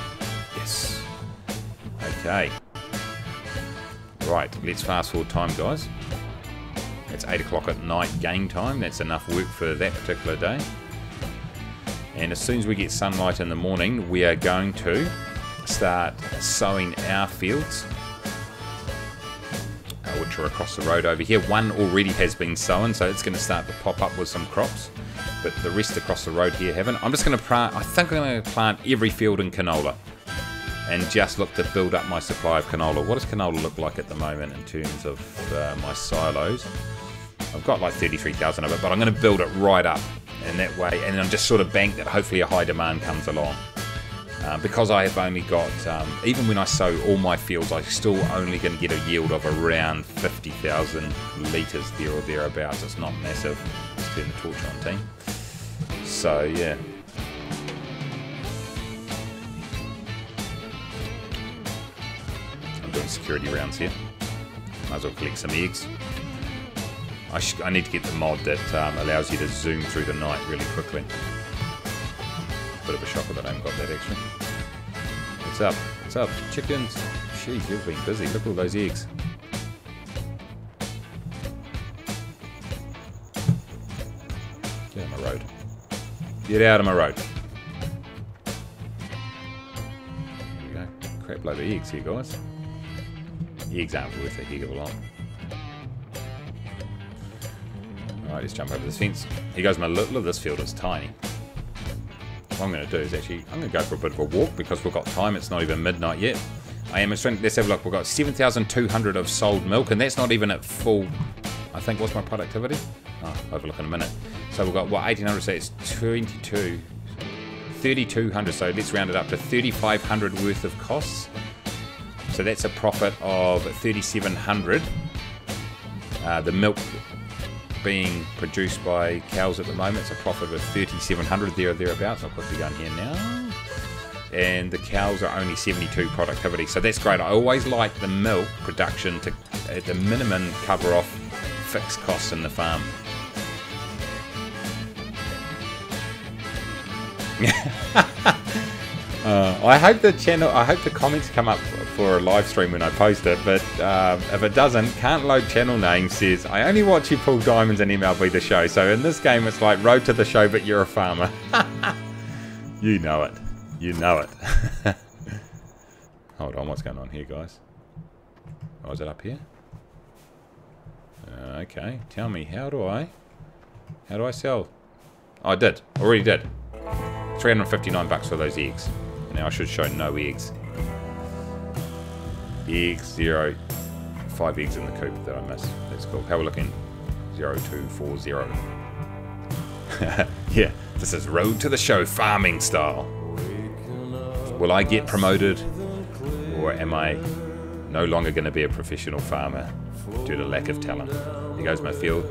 Yes. Okay. Right, let's fast forward time, guys. It's 8 o'clock at night game time. That's enough work for that particular day. And as soon as we get sunlight in the morning, we are going to start sowing our fields, which are across the road over here. One already has been sown, so it's going to start to pop up with some crops. But the rest across the road here haven't. I'm just going to plant, I think I'm going to plant every field in canola. And just look to build up my supply of canola. What does canola look like at the moment in terms of my silos? I've got like 33,000 of it, but I'm going to build it right up in that way, and I'm just sort of bank that hopefully a high demand comes along. Because I have only got, even when I sow all my fields, I'm still only going to get a yield of around 50,000 litres there or thereabouts. It's not massive. Let's turn the torch on, team. So yeah. doing security rounds here. Might as well collect some eggs. I need to get the mod that allows you to zoom through the night really quickly. Bit of a shocker that I haven't got that actually. What's up? What's up? Chickens? Jeez, you've been busy. Look at all those eggs. Get out of my road. Get out of my road. There we go. Crap load of eggs here, guys. Eggs aren't worth a heck of a lot. Alright, let's jump over this fence. Here goes my look. Look, this field is tiny. What I'm going to do is actually, I'm going to go for a bit of a walk because we've got time. It's not even midnight yet. I am extremely, let's have a look. We've got 7,200 of sold milk, and that's not even at full. I think, what's my productivity? Oh, I'll have a look in a minute. So we've got, what, 1,800, so it's 3,200. So let's round it up to 3,500 worth of costs. So that's a profit of 3,700. The milk being produced by cows at the moment, it's a profit of 3,700 there or thereabouts. I'll quickly go in here now. And the cows are only 72 productivity, so that's great. I always like the milk production to, at the minimum, cover off fixed costs in the farm. I hope the comments come up for a live stream when I post it, but if it doesn't, can't load channel name says, I only watch you pull diamonds in MLB The Show. So in this game, it's like road to the show, but you're a farmer. You know it. You know it. Hold on, what's going on here, guys? Oh, is it up here? Okay, tell me, how do I sell? Oh, I did. Already did. 359 bucks for those eggs. Now I should show no eggs. Eggs, 0. 5 eggs in the coop that I missed. That's cool. How are we looking? 0240. Yeah, this is road to the show farming style. Will I get promoted, or am I no longer going to be a professional farmer due to lack of talent? Here goes my field.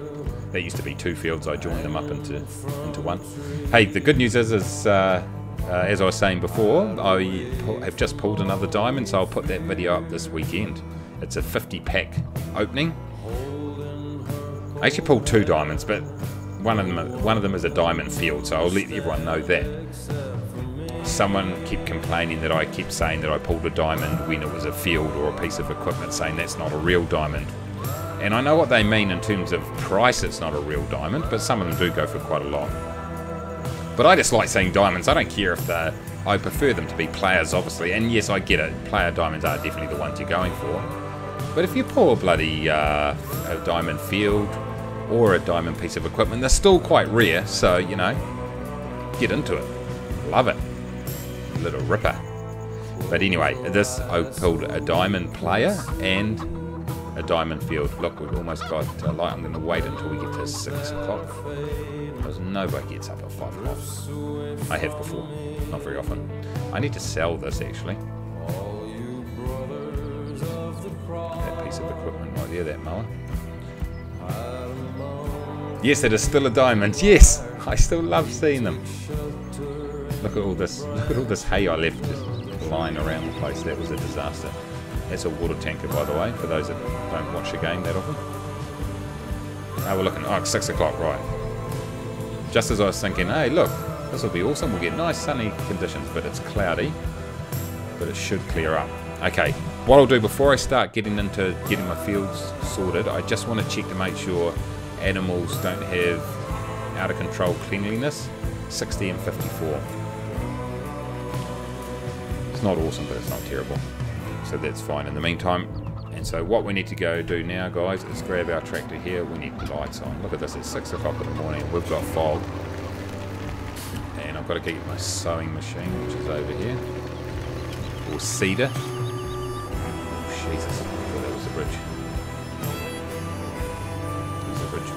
There used to be 2 fields. I joined them up into one. Hey, the good news is as I was saying before, I have just pulled another diamond, so I'll put that video up this weekend. It's a 50-pack opening. I actually pulled 2 diamonds, but one of them is a diamond field, so I'll let everyone know that. Someone kept complaining that I kept saying that I pulled a diamond when it was a field or a piece of equipment, saying that's not a real diamond. And I know what they mean in terms of price, it's not a real diamond, but some of them do go for quite a lot. But I just like saying diamonds. I don't care if I prefer them to be players, obviously. And yes, I get it. Player diamonds are definitely the ones you're going for. But if you pull a bloody a diamond field or a diamond piece of equipment, they're still quite rare. So, you know, get into it. Love it. Little ripper. But anyway, this I pulled a diamond player and a diamond field. Look, we've almost got light. I'm going to wait until we get to 6 o'clock. Because nobody gets up at 5 o'clock. I have before. Not very often. I need to sell this actually. That piece of equipment right there, that mower. Yes, it is still a diamond. Yes! I still love seeing them. Look at all this. Look at all this hay I left just lying around the place. That was a disaster. That's a water tanker, by the way, for those that don't watch the game that often. We're looking. Oh, it's 6 o'clock, right. Just as I was thinking, hey, look, this will be awesome. We'll get nice sunny conditions, but it's cloudy. But it should clear up. Okay, what I'll do before I start getting into getting my fields sorted, I just want to check to make sure animals don't have out of control cleanliness. 60 and 54. It's not awesome, but it's not terrible. So that's fine in the meantime. And so what we need to go do now, guys, is grab our tractor here. We need lights on. Look at this, it's 6 o'clock in the morning. We've got fog. And I've got to get my sewing machine, which is over here. Or cedar. Oh, Jesus. I thought that was the bridge. There's the bridge.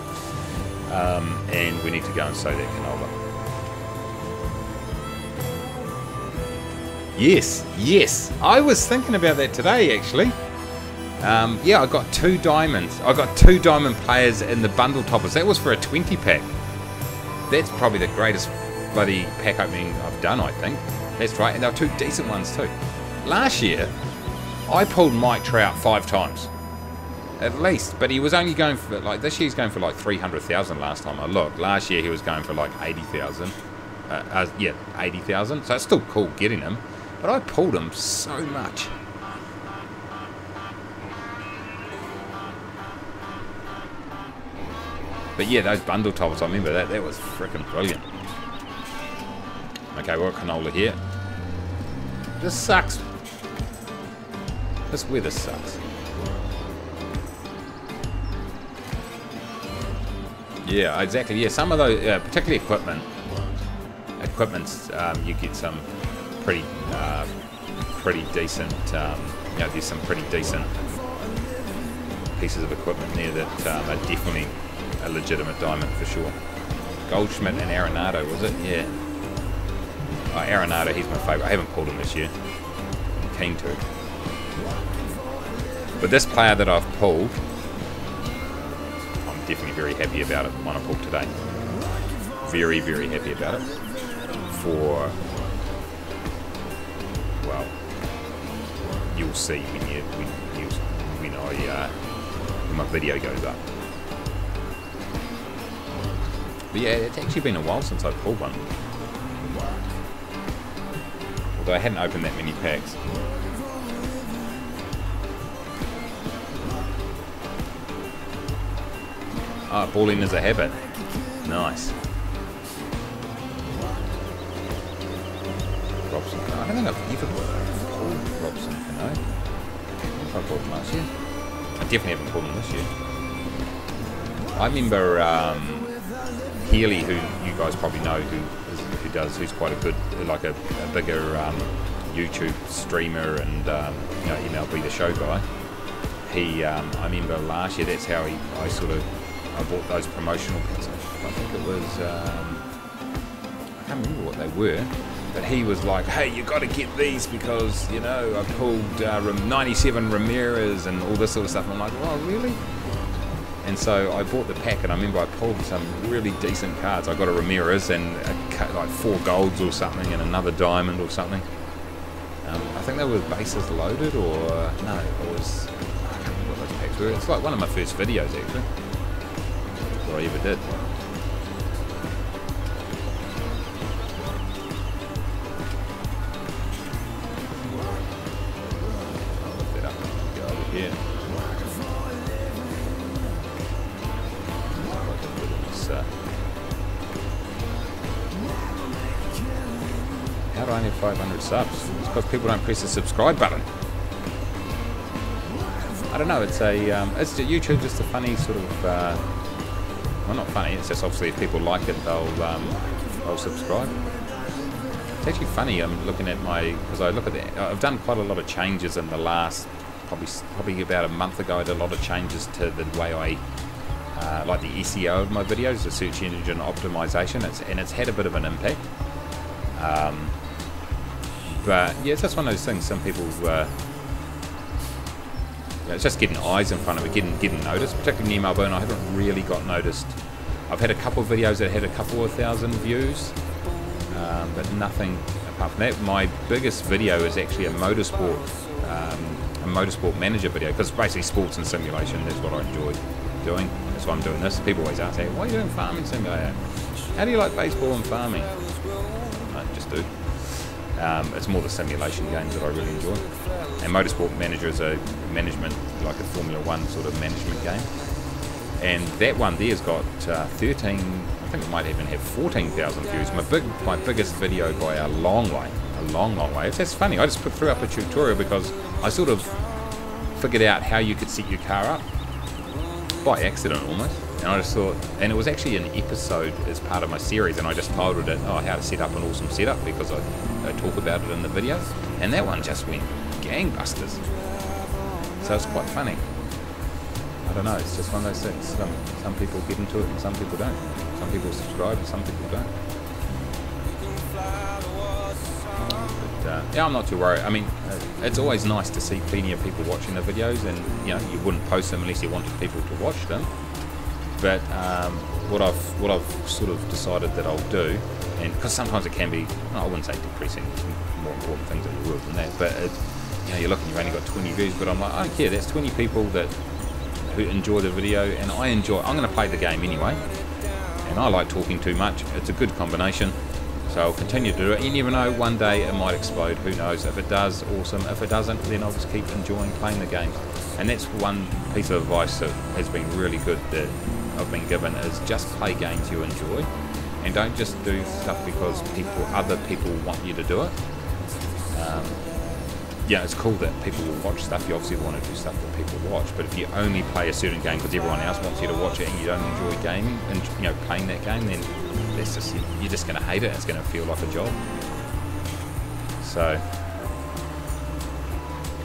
And we need to go and sow that canola. Yes, yes. I was thinking about that today, actually. Yeah, I got 2 diamonds. I got 2 diamond players in the bundle toppers. That was for a 20 pack. That's probably the greatest bloody pack opening I've done, I think. That's right, and they were 2 decent ones too. Last year, I pulled Mike Trout 5 times. At least. But he was only going for, like, this year he's going for like 300,000 last time I looked. Last year he was going for like 80,000. Yeah, 80,000. So it's still cool getting him. But I pulled him so much. But yeah, those bundle tops, I remember that. That was freaking brilliant. Okay, we've got canola here. This sucks. This weather sucks. Yeah, exactly. Yeah, some of those, particularly equipment's, you get some pretty decent. You know, there's some pretty decent pieces of equipment there that are definitely a legitimate diamond for sure. Goldschmidt and Arenado, was it? Yeah. Oh, Arenado, he's my favourite. I haven't pulled him this year. I'm keen to. But this player that I've pulled, I'm definitely very happy about it. The one I pulled today. Very, very happy about it. For, well, you'll see when my video goes up. But yeah, it's actually been a while since I pulled one. Although I hadn't opened that many packs. Ah, balling is a habit. Nice. Robson. I don't think I've ever pulled Robson, you know. I think I pulled him last year. I definitely haven't pulled him this year. I remember Healy, who you guys probably know, who's quite a good, like a bigger YouTube streamer and you know, MLB The Show guy. He, I remember last year, that's how I bought those promotional pins. I think it was, I can't remember what they were, but he was like, hey, you got to get these because, you know, I pulled 97 Ramirez and all this sort of stuff. And I'm like, oh, really? And so I bought the pack, and I remember I pulled some really decent cards. I got a Ramirez and like 4 golds or something and another diamond or something. I think they were bases loaded, or no, it was, I can't remember what those packs were. It's like one of my first videos actually that I ever did. I'll lift that up and go over here. How do I only have 500 subs? It's because people don't press the subscribe button. I don't know. It's YouTube just a funny sort of. Well, not funny. It's just obviously if people like it, they'll subscribe. It's actually funny. I'm looking at because I look at that. I've done quite a lot of changes in the last probably about a month ago. I did a lot of changes to the way I like the SEO of my videos, the search engine optimization. It's had a bit of an impact. But yeah, it's just one of those things. Some people, it's just getting eyes in front of it, getting noticed. Particularly near Melbourne, I haven't really got noticed. I've had a couple of videos that had a couple of thousand views, but nothing apart from that. My biggest video is actually a motorsport manager video, because basically sports and simulation. That's what I enjoy doing. That's why I'm doing this. People always ask, hey, why are you doing farming simulator? How do you like baseball and farming? I just do. It's more the simulation games that I really enjoy. And Motorsport Manager is a management, like a Formula 1 sort of management game. And that one there's got 13, I think it might even have 14,000 views. My biggest video by a long way. That's funny. I just threw up a tutorial because I sort of figured out how you could set your car up. By accident almost. And I just thought, and it was actually an episode as part of my series, and I just titled it, how to set up an awesome setup, because I talk about it in the video. And that one just went gangbusters. So it's quite funny. I don't know, it's just one of those things. Some people get into it and some people don't. Some people subscribe and some people don't. But yeah, I'm not too worried. I mean, it's always nice to see plenty of people watching the videos, and you know, you wouldn't post them unless you wanted people to watch them. But what I've sort of decided that I'll do, and because sometimes it can be, I wouldn't say depressing, there's more important things in the world than that, but you know, you're looking, you've only got 20 views, but I'm like, I don't care, that's 20 people that who enjoy the video, and I'm going to play the game anyway, and I like talking too much. It's a good combination, so I'll continue to do it. You never know, one day it might explode, who knows. If it does, awesome. If it doesn't, then I'll just keep enjoying playing the game. And that's one piece of advice that has been really good that I've been given, is just play games you enjoy, and don't just do stuff because other people want you to do it. Yeah, it's cool that people will watch stuff. You obviously want to do stuff that people watch, but if you only play a certain game because everyone else wants you to watch it and you don't enjoy gaming and, you know, playing that game, then that's just, you're just going to hate it. It's going to feel like a job. So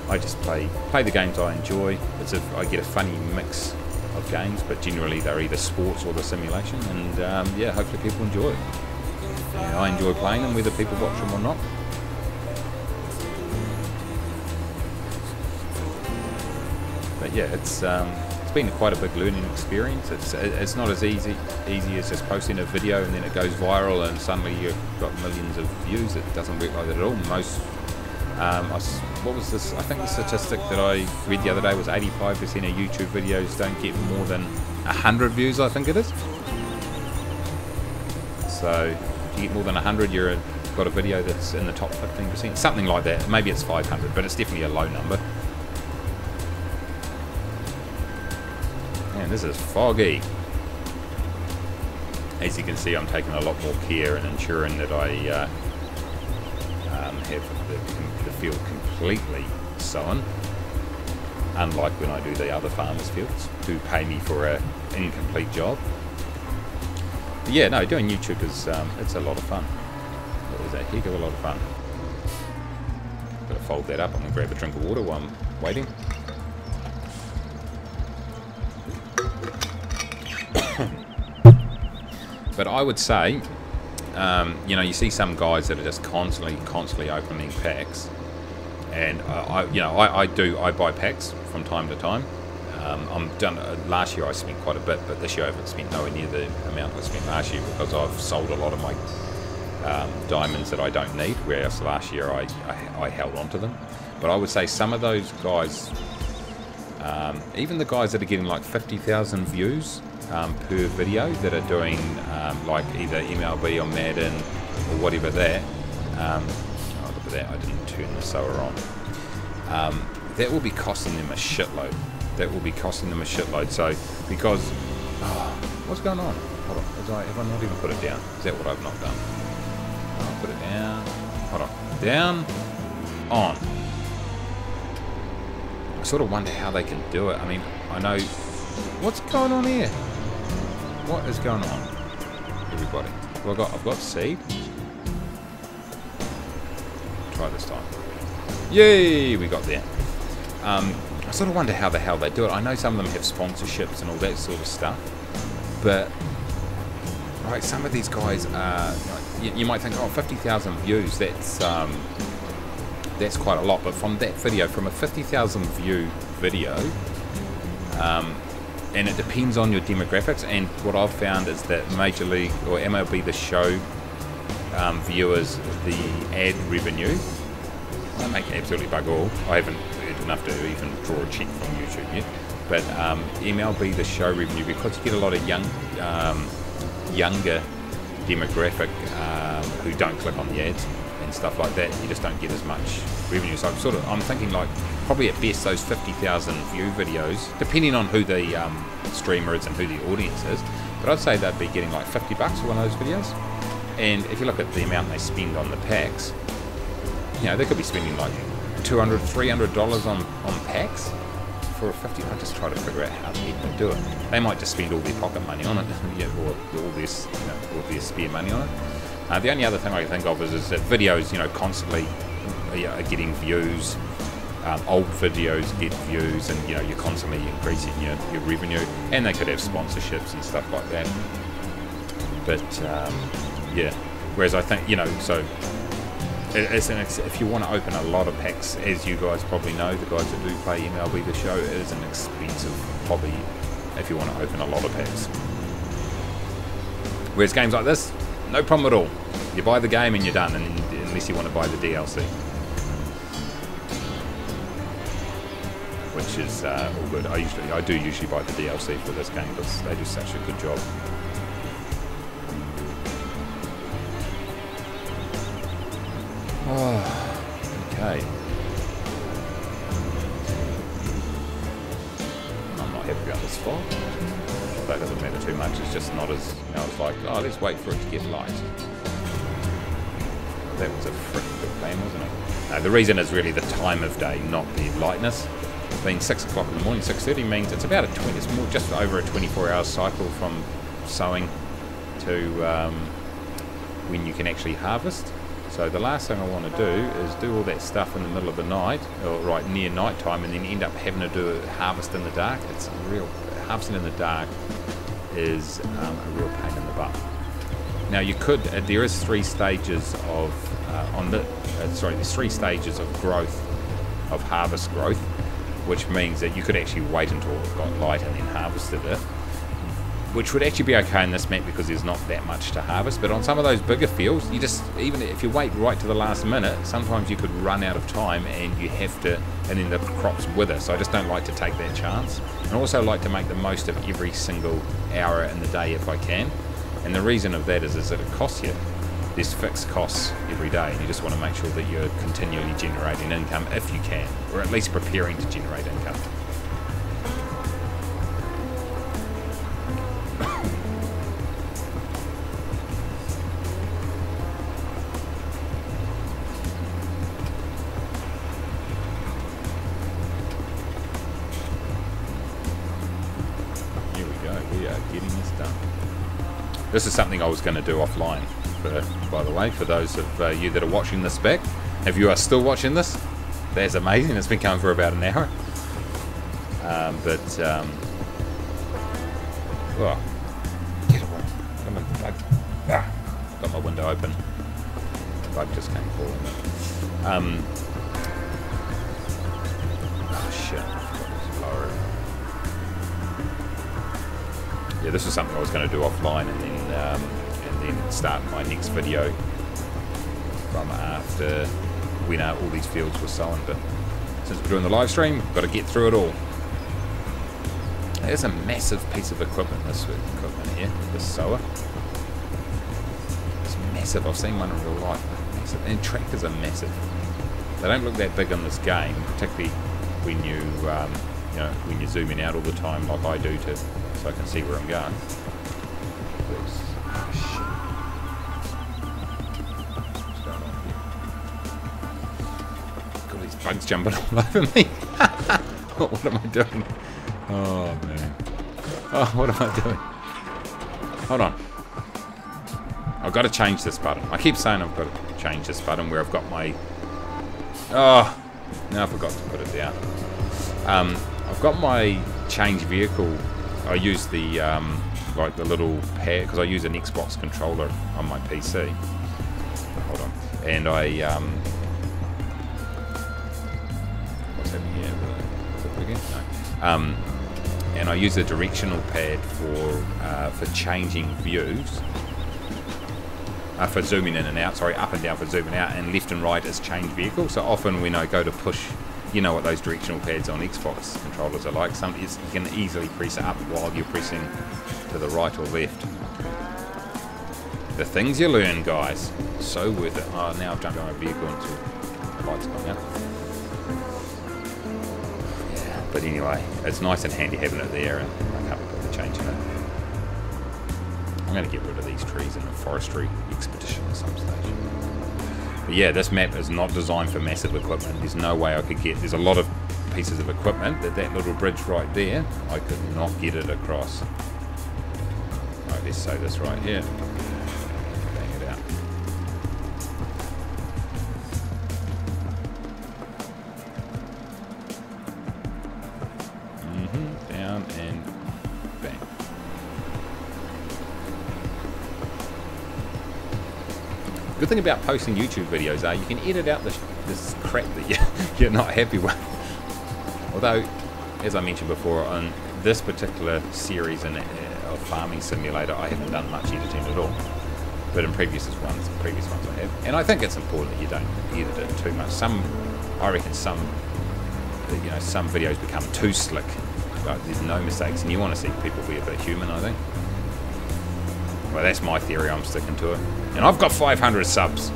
I just play the games I enjoy. I get a funny mix of games, but generally they're either sports or the simulation, and yeah, hopefully people enjoy it. And I enjoy playing them, whether people watch them or not. But yeah, it's been quite a big learning experience. It's not as easy as just posting a video and then it goes viral and suddenly you've got millions of views. It doesn't work like that at all. Most, what was this? I think the statistic that I read the other day was 85% of YouTube videos don't get more than 100 views, I think it is. So if you get more than 100, you've got a video that's in the top 15%, something like that. Maybe it's 500, but it's definitely a low number. Man, this is foggy. As you can see, I'm taking a lot more care and ensuring that I have the field completely sown, unlike when I do the other farmers' fields who pay me for an incomplete job. But yeah, no, doing YouTube is it's a lot of fun. It is a heck of a lot of fun. Gotta fold that up. I'm gonna grab a drink of water while I'm waiting. But I would say, you know, you see some guys that are just constantly opening packs, and I buy packs from time to time. Last year I spent quite a bit, but this year I haven't spent nowhere near the amount I spent last year because I've sold a lot of my diamonds that I don't need, whereas last year I held on to them. But I would say some of those guys, even the guys that are getting like 50,000 views per video, that are doing like either MLB or Madden or whatever that, oh look at that, I didn't turn the sower on, that will be costing them a shitload. That will be costing them a shitload. So because, what's going on? Hold on, have I not even put it down? Is that what I've not done? I'll put it down, hold on, down, on. I sort of wonder how they can do it. I mean, I know, what's going on here? What is going on, everybody? Well, I've got seed. Try this time. Yay, we got there. I sort of wonder how the hell they do it. I know some of them have sponsorships and all that sort of stuff, but right, some of these guys are, you might think, oh, 50,000 views, that's quite a lot. But from that video, from a 50,000 view video, and it depends on your demographics, and what I've found is that Major League or MLB The Show viewers, the ad revenue, I make absolutely bug all. I haven't earned enough to even draw a check from YouTube yet, but MLB The Show revenue, because you get a lot of younger demographic who don't click on the ads and stuff like that, you just don't get as much revenue. So I'm thinking like probably at best those 50,000 view videos, depending on who the streamer is and who the audience is, but I'd say they'd be getting like $50 for one of those videos. And if you look at the amount they spend on the packs, you know, they could be spending like $200, $300 on packs for a 50. I just try to figure out how people do it. They might just spend all their pocket money on it, or all their spare money on it. The only other thing I can think of is that videos, you know, constantly are getting views. Old videos get views, and you know, you're constantly increasing your revenue, and they could have sponsorships and stuff like that. But yeah, whereas I think, you know, so if you want to open a lot of packs, as you guys probably know, the guys that do play MLB The Show, it is an expensive hobby if you want to open a lot of packs. Whereas games like this, no problem at all. You buy the game and you're done, and unless you want to buy the DLC. which is all good. I do usually buy the DLC for this game because they do such a good job. Oh, okay. I'm not happy about this fog. That doesn't matter too much. It's just not as, you know, it's like, oh, let's wait for it to get light. That was a freaking good plan, wasn't it? No, the reason is really the time of day, not the lightness. Being 6 o'clock in the morning, 6:30 means it's about it's more just over a 24-hour cycle from sowing to when you can actually harvest. So the last thing I want to do is do all that stuff in the middle of the night, or right near night time, and then end up having to do a harvest in the dark. It's real. Harvesting in the dark is a real pain in the butt. Now you could, there is 3 stages of there's 3 stages of growth, of harvest growth, which means that you could actually wait until it got light and then harvested it, which would actually be okay in this map because there's not that much to harvest. But on some of those bigger fields, you just, even if you wait right to the last minute, sometimes you could run out of time and you have to, and then the crops wither. So I just don't like to take that chance. And also like to make the most of every single hour in the day if I can. And the reason of that is that it costs you. There's fixed costs every day, and you just want to make sure that you're continually generating income if you can, or at least preparing to generate income. Here we go, we are getting this done. This is something I was going to do offline, by the way, for those of you that are watching this back. If you are still watching this, that's amazing. It's been going for about an hour. Oh, get away. Come on, bug. Got my window open. The bug just came falling. Oh shit. Yeah, this is something I was going to do offline, and then start my next video from after when all these fields were sown. But since we're doing the live stream, we've got to get through it all. There's a massive piece of equipment, this equipment here, this sower. It's massive. I've seen one in real life. Massive. And tractors are massive. They don't look that big in this game, particularly when you when you're zooming out all the time like I do, so I can see where I'm going. Bugs jumping all over me. What am I doing? Oh man. Oh, what am I doing? Hold on. I've got to change this button. I keep saying I've got to change this button where I've got my... Oh, now I forgot to put it down. I've got my change vehicle. I use the like the little pad because I use an Xbox controller on my PC. Hold on. And I and I use a directional pad for changing views, for zooming in and out, sorry, up and down for zooming out, and left and right as change vehicle. So often when I go to push, you know what those directional pads on Xbox controllers are like, you can easily press up while you're pressing to the right or left. The things you learn, guys, so worth it. Oh, now I've jumped on my vehicle and the lights gone out. But anyway, it's nice and handy having it there, and I can't put the change in it. I'm going to get rid of these trees in a forestry expedition at some stage. But yeah, this map is not designed for massive equipment. There's no way I could get... There's a lot of pieces of equipment, that little bridge right there, I could not get it across. Right, let's say this right here. Bang it out. Down and bang. Good thing about posting YouTube videos are you can edit out this crap that you're not happy with. Although, as I mentioned before, on this particular series of Farming Simulator, I haven't done much editing at all. But in previous ones I have. And I think it's important that you don't edit it too much. I reckon some you know, some videos become too slick. Like, there's no mistakes, and you want to see people be a bit human, I think. Well, that's my theory. I'm sticking to it, and I've got 500 subs,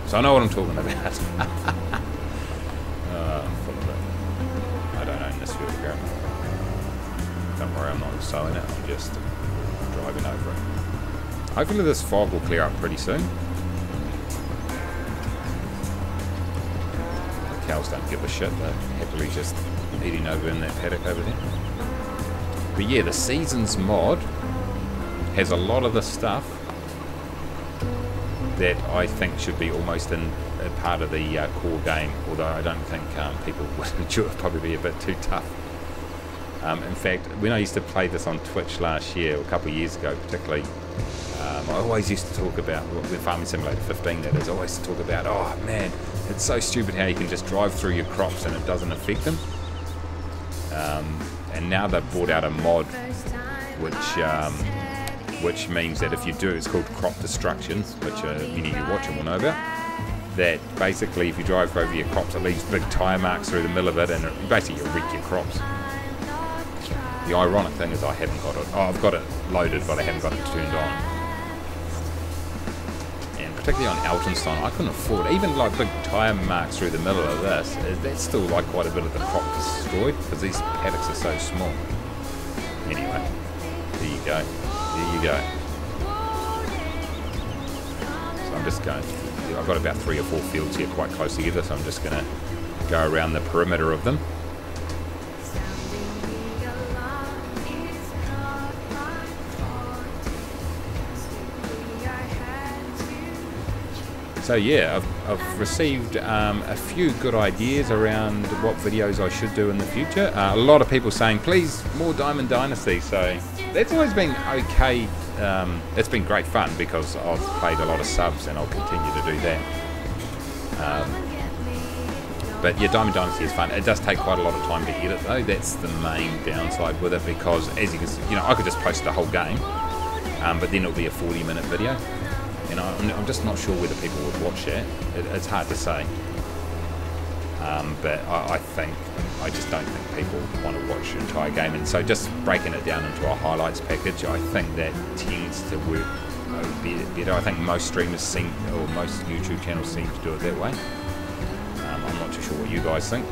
so I know what I'm talking about. Full of it. I don't own this field apparently. Don't worry, I'm not sowing it. I'm just driving over it. Hopefully this fog will clear up pretty soon. The cows don't give a shit. They're happily just eating over in that paddock over there. But yeah, the Seasons mod has a lot of the stuff that I think should be almost in a part of the core game, although I don't think people would enjoy it. Probably be a bit too tough. In fact, when I used to play this on Twitch last year, or a couple of years ago particularly, I always used to talk about, with Farming Simulator 15 that is, I always talk about, oh man, it's so stupid how you can just drive through your crops and it doesn't affect them. And now they've brought out a mod which means that if you do, it's called crop destruction, which many of you watching will know about, that basically if you drive over your crops it leaves big tyre marks through the middle of it, and basically you'll wreck your crops. The ironic thing is I haven't got it. Oh, I've got it loaded, but I haven't got it turned on. And particularly on Altenstein, I couldn't afford it. Even like big tyre marks through the middle of this, that's still like quite a bit of the crop destroyed, because these paddocks are so small. Anyway, there you go. There you go. So I'm just going, I've got about 3 or 4 fields here quite close together, so I'm just going to go around the perimeter of them. So yeah, I've received a few good ideas around what videos I should do in the future. A lot of people saying, please, more Diamond Dynasty. So that's always been okay. It's been great fun because I've played a lot of subs and I'll continue to do that. But yeah, Diamond Dynasty is fun. It does take quite a lot of time to edit though. That's the main downside with it, because as you can see, you know, I could just post the whole game, but then it'll be a 40-minute video. And I'm just not sure whether people would watch that. It's hard to say. But I just don't think people want to watch the entire game. And so just breaking it down into a highlights package, I think that tends to work better. I think most streamers or most YouTube channels seem to do it that way. I'm not too sure what you guys think.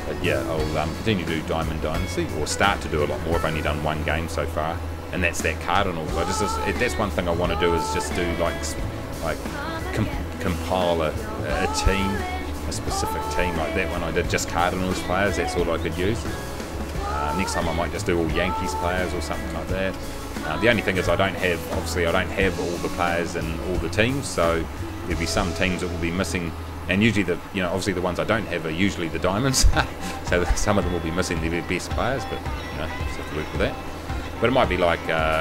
But yeah, I'll continue to do Diamond Dynasty, or start to do a lot more. I've only done one game so far. And that's that Cardinals. That's one thing I want to do, is just do compile a team, a specific team like that one I did, just Cardinals players. That's all I could use. Next time I might just do all Yankees players or something like that. The only thing is I don't have all the players in all the teams, so there'll be some teams that will be missing. And usually obviously the ones I don't have are usually the diamonds. So some of them will be missing their best players, but just have to work with that. But it might be like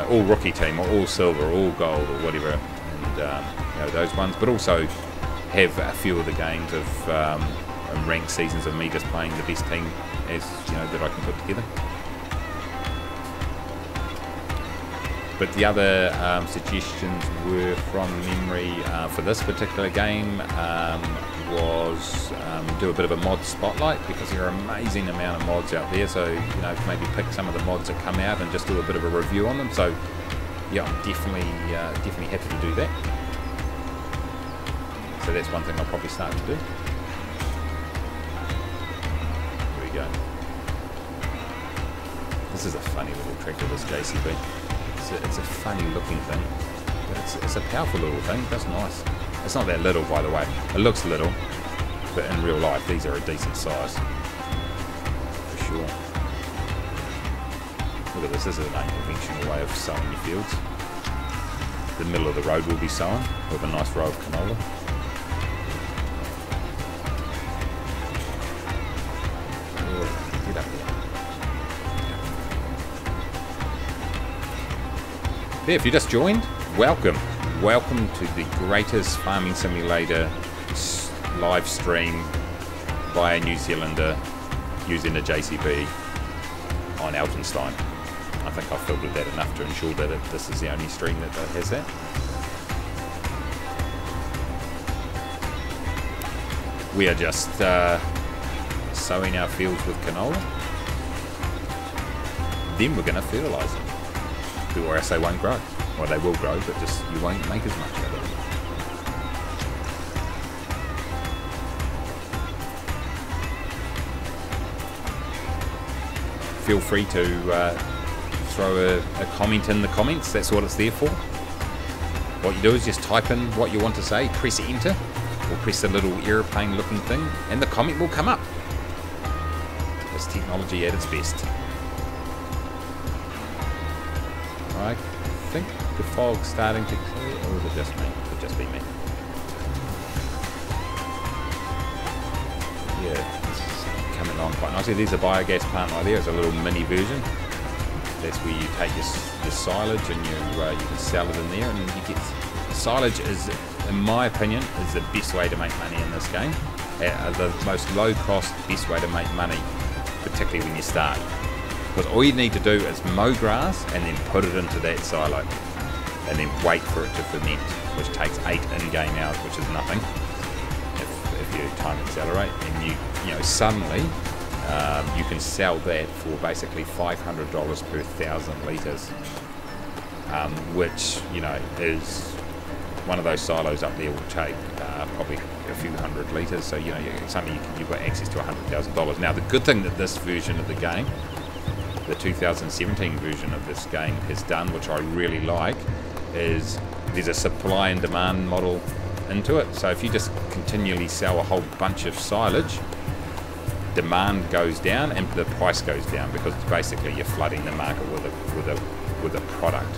all rookie team, or all silver, or all gold, or whatever, and those ones. But also have a few of the games of ranked seasons of me just playing the best team that I can put together. But the other suggestions were from memory for this particular game was do a bit of a mod spotlight, because there are an amazing amount of mods out there. So maybe pick some of the mods that come out and just do a bit of a review on them. So yeah, I'm definitely happy to do that. So that's one thing I'll probably start to do. There we go. This is a funny little tractor, this JCB. It's a funny looking thing, but it's a powerful little thing. That's nice. It's not that little, by the way. It looks little, but in real life these are a decent size for sure. Look at this. This is an unconventional way of sowing your fields. The middle of the road will be sown with a nice row of canola. Get up there. Yeah, if you just joined, welcome. Welcome to the greatest Farming Simulator live stream by a New Zealander using a JCB on Altenstein. I think I've filtered that enough to ensure that this is the only stream that has that. We are just sowing our fields with canola, then we're going to fertilise them. Or else they won't grow. Well, they will grow, but just you won't make as much of it. Feel free to throw a comment in the comments. That's what it's there for. What you do is just type in what you want to say, press enter, or press the little airplane looking thing, and the comment will come up. It's technology at its best. I think the fog's starting to clear, or is it just me? It could just be me. Yeah, it's coming along quite nicely. There's a biogas plant right there. It's a little mini version. That's where you take your silage and you can sell it in there, and you get silage is, in my opinion, is the best way to make money in this game. The most low cost, best way to make money, particularly when you start. Because all you need to do is mow grass and then put it into that silo and then wait for it to ferment, which takes 8 in-game hours, which is nothing if you time accelerate. And you know suddenly you can sell that for basically $500 per 1,000 litres, which is one of those silos up there will take probably a few hundred litres. So something you've got access to $100,000. Now the good thing that this version of the game, the 2017 version of this game, has done, which I really like, is there's a supply and demand model into it. So if you just continually sell a whole bunch of silage, demand goes down and the price goes down, because basically you're flooding the market with a product.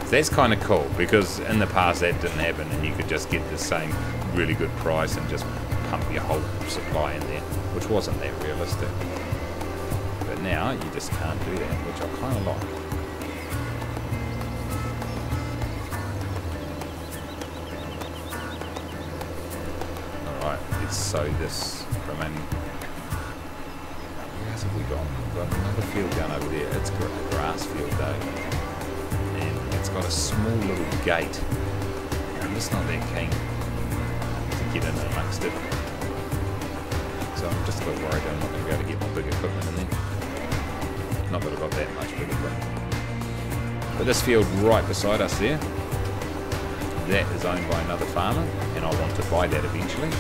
So that's kind of cool, because in the past that didn't happen, and you could just get the same really good price and just pump your whole supply in there, which wasn't that realistic. But now you just can't do that, which I kind of like. Alright, let's sow this remaining. Where else have we got? We've got another field down over there. It's got a grass field though. And it's got a small little gate. I'm just not that keen to get in amongst it. So I'm just a bit worried I'm not going to be able to get my big equipment in there. Not that I've got that much big equipment. But this field right beside us there, that is owned by another farmer, and I want to buy that eventually.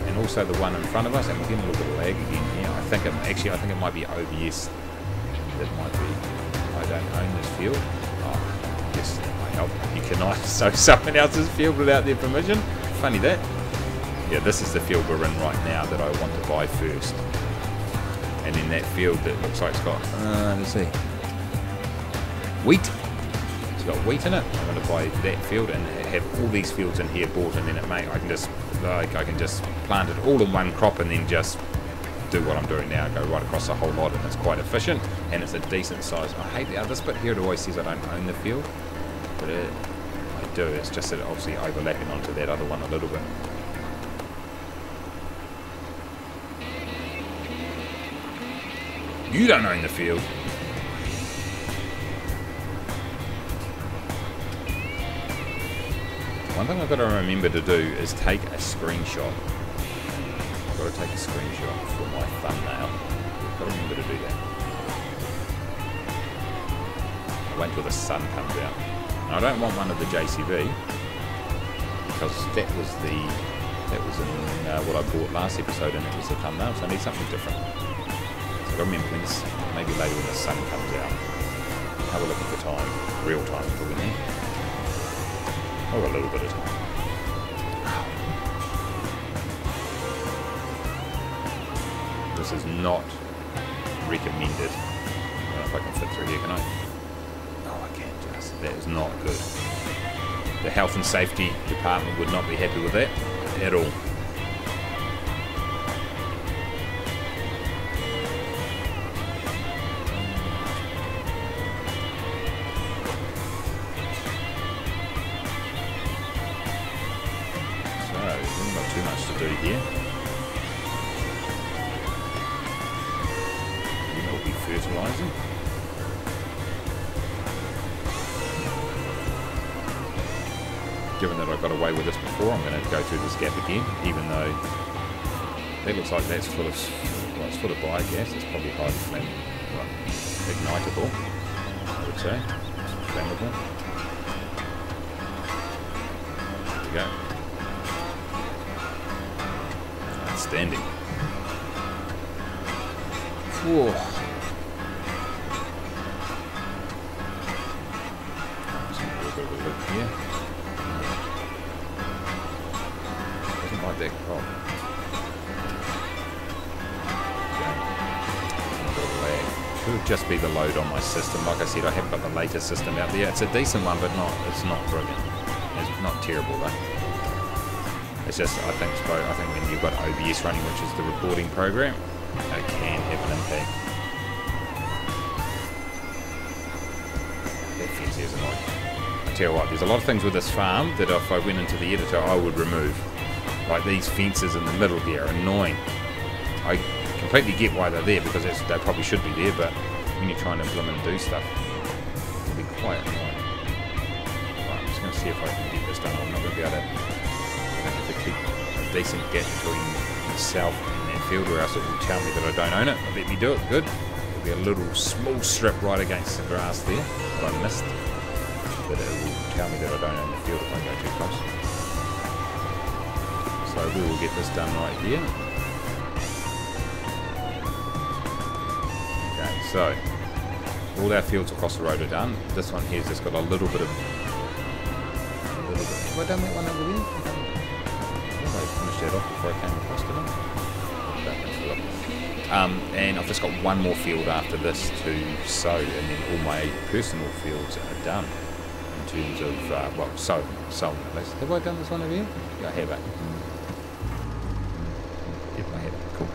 And also the one in front of us, and we're getting a little bit of lag again here. I think it might be OBS. It might be. I don't own this field. Oh, yes, that might help. You cannot sow someone else's field without their permission. Funny that. Yeah, this is the field we're in right now that I want to buy first. And then that field that looks like it's got, let's see, wheat. It's got wheat in it. I'm going to buy that field and have all these fields in here bought, and then I can just plant it all in one crop and then just do what I'm doing now, go right across the whole lot, and it's quite efficient and it's a decent size. I hate this bit here. It always says I don't own the field, but I do. It's just that obviously overlapping onto that other one a little bit. You don't own the field. One thing I've got to remember to do is take a screenshot. I've got to take a screenshot for my thumbnail. I've got to remember to do that. I'll wait till the sun comes out. Now, I don't want one of the JCB, because that was in what I bought last episode, and it was the thumbnail, so I need something different. So I remember maybe later when the sun comes out, have a look at the time, real time until we need, or a little bit of time. This is not recommended. I don't know if I can fit through here, can I? Oh, I can just. That is not good. The health and safety department would not be happy with that at all. Too much to do here. Then it'll be fertilising. Given that I got away with this before, I'm going to go through this gap again, even though that looks like that's full of, Well, it's full of biogas. It's probably highly ignitable, I would say. Flammable. There we go. Outstanding. Whoa. Just going to do a bit of a loop here. Doesn't like that crop. Could just be the load on my system. Like I said, I haven't got the latest system out there. It's a decent one, but it's not brilliant. It's not terrible though. It's just I think when you've got OBS running, which is the recording program, it can have an impact. That fence is annoying. I tell you what, there's a lot of things with this farm that if I went into the editor, I would remove. Like these fences in the middle here are annoying. I completely get why they're there because they probably should be there, but when you're trying to implement and do stuff, it'll be quite annoying. Right, I'm just going to see if I can get this done. I'm not going to be able to. I have to keep a decent gap between myself and that field, or else it will tell me that I don't own it. Let me do it. Good. There'll be a little small strip right against the grass there that I missed, but it will tell me that I don't own the field if I go too close. So we will get this done right here. So, all our fields across the road are done. This one here's just got a little bit of... Have I done that one over there? I think I finished that off before I came across to them. And I've just got one more field after this to sow, and then all my personal fields are done. In terms of, well, sown at least. Have I done this one over here? Yeah, I have it. Yep, I have it. Cool.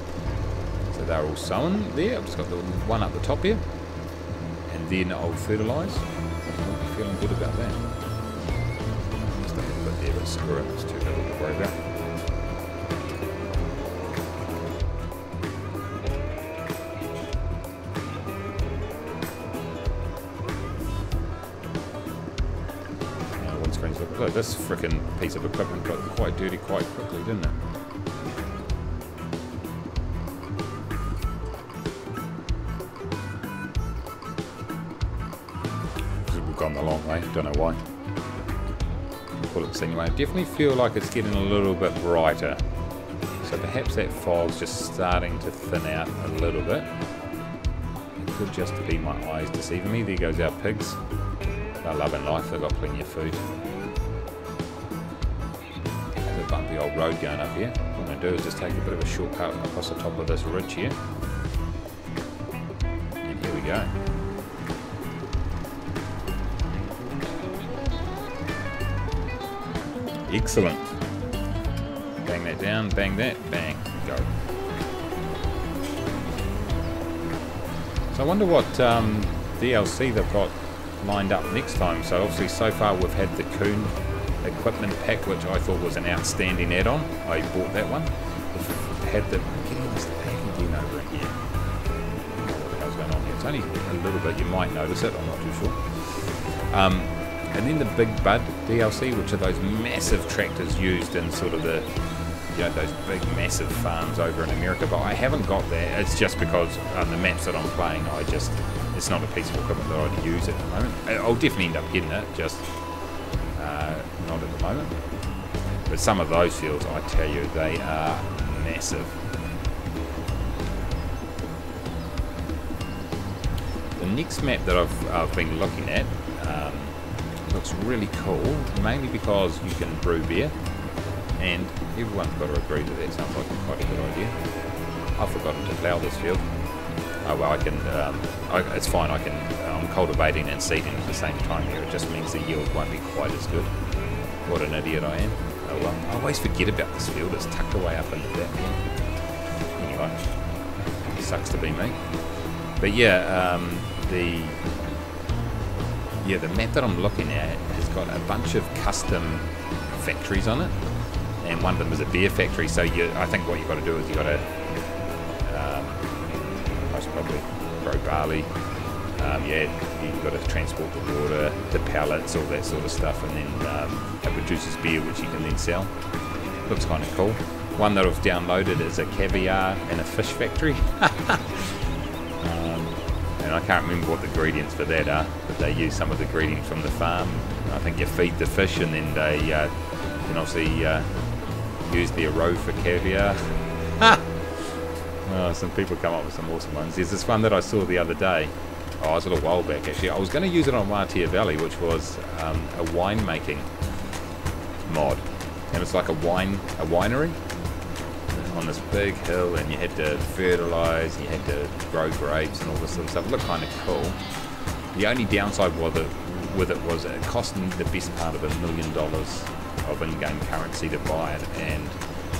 So they're all sown there. I've just got the one up the top here, and then I'll fertilise. I'm not feeling good about that. Just a little bit there, but screw it, it's too little to worry about. Now the windscreen's looking good. This frickin' piece of equipment got quite dirty quite quickly, didn't it? Gone the long way, don't know why. Call it this anyway. I definitely feel like it's getting a little bit brighter. So perhaps that fog's just starting to thin out a little bit. It could just be my eyes deceiving me. There goes our pigs. They're loving life, they've got plenty of food. There's a bumpy old road going up here. What I'm going to do is just take a bit of a shortcut across the top of this ridge here. And here we go. Excellent. Bang that down, bang that, bang, go. So I wonder what DLC they've got lined up next time. So obviously so far we've had the Coon equipment pack, which I thought was an outstanding add-on. I bought that one. We've had the... Getting this packaging over in here. What the hell's going on here? It's only a little bit, you might notice it, I'm not too sure. And then the Big Bud DLC, which are those massive tractors used in sort of the, you know, those big massive farms over in America. But I haven't got that. It's just because the maps that I'm playing, it's not a piece of equipment that I'd use at the moment. I'll definitely end up getting it, just not at the moment. But some of those fields, I tell you, they are massive. The next map that I've been looking at looks really cool, mainly because you can brew beer, and everyone's got to agree that that sounds like quite a good idea. I've forgotten to plough this field. Oh well, I can. It's fine. I'm cultivating and seeding at the same time here. It just means the yield won't be quite as good. What an idiot I am. Oh well. I always forget about this field. It's tucked away up into that here. Anyway, it sucks to be me. But yeah, the map that I'm looking at has got a bunch of custom factories on it, and one of them is a beer factory. So I think what you've got to do is you've got to most probably grow barley. You've got to transport the water, the pallets, all that sort of stuff, and then it produces beer which you can then sell. Looks kind of cool. One that I've downloaded is a caviar and a fish factory. And I can't remember what the ingredients for that are, but they use some of the ingredients from the farm. I think you feed the fish and then they can obviously use their roe for caviar. Oh, some people come up with some awesome ones. There's this one that I saw the other day. Oh, it was a little while back actually. I was going to use it on Waitea Valley, which was a winemaking mod. And it's like a winery on this big hill, and you had to fertilise, and you had to grow grapes and all this sort of stuff. It looked kind of cool. The only downside with it was it cost me the best part of $1 million of in-game currency to buy it, and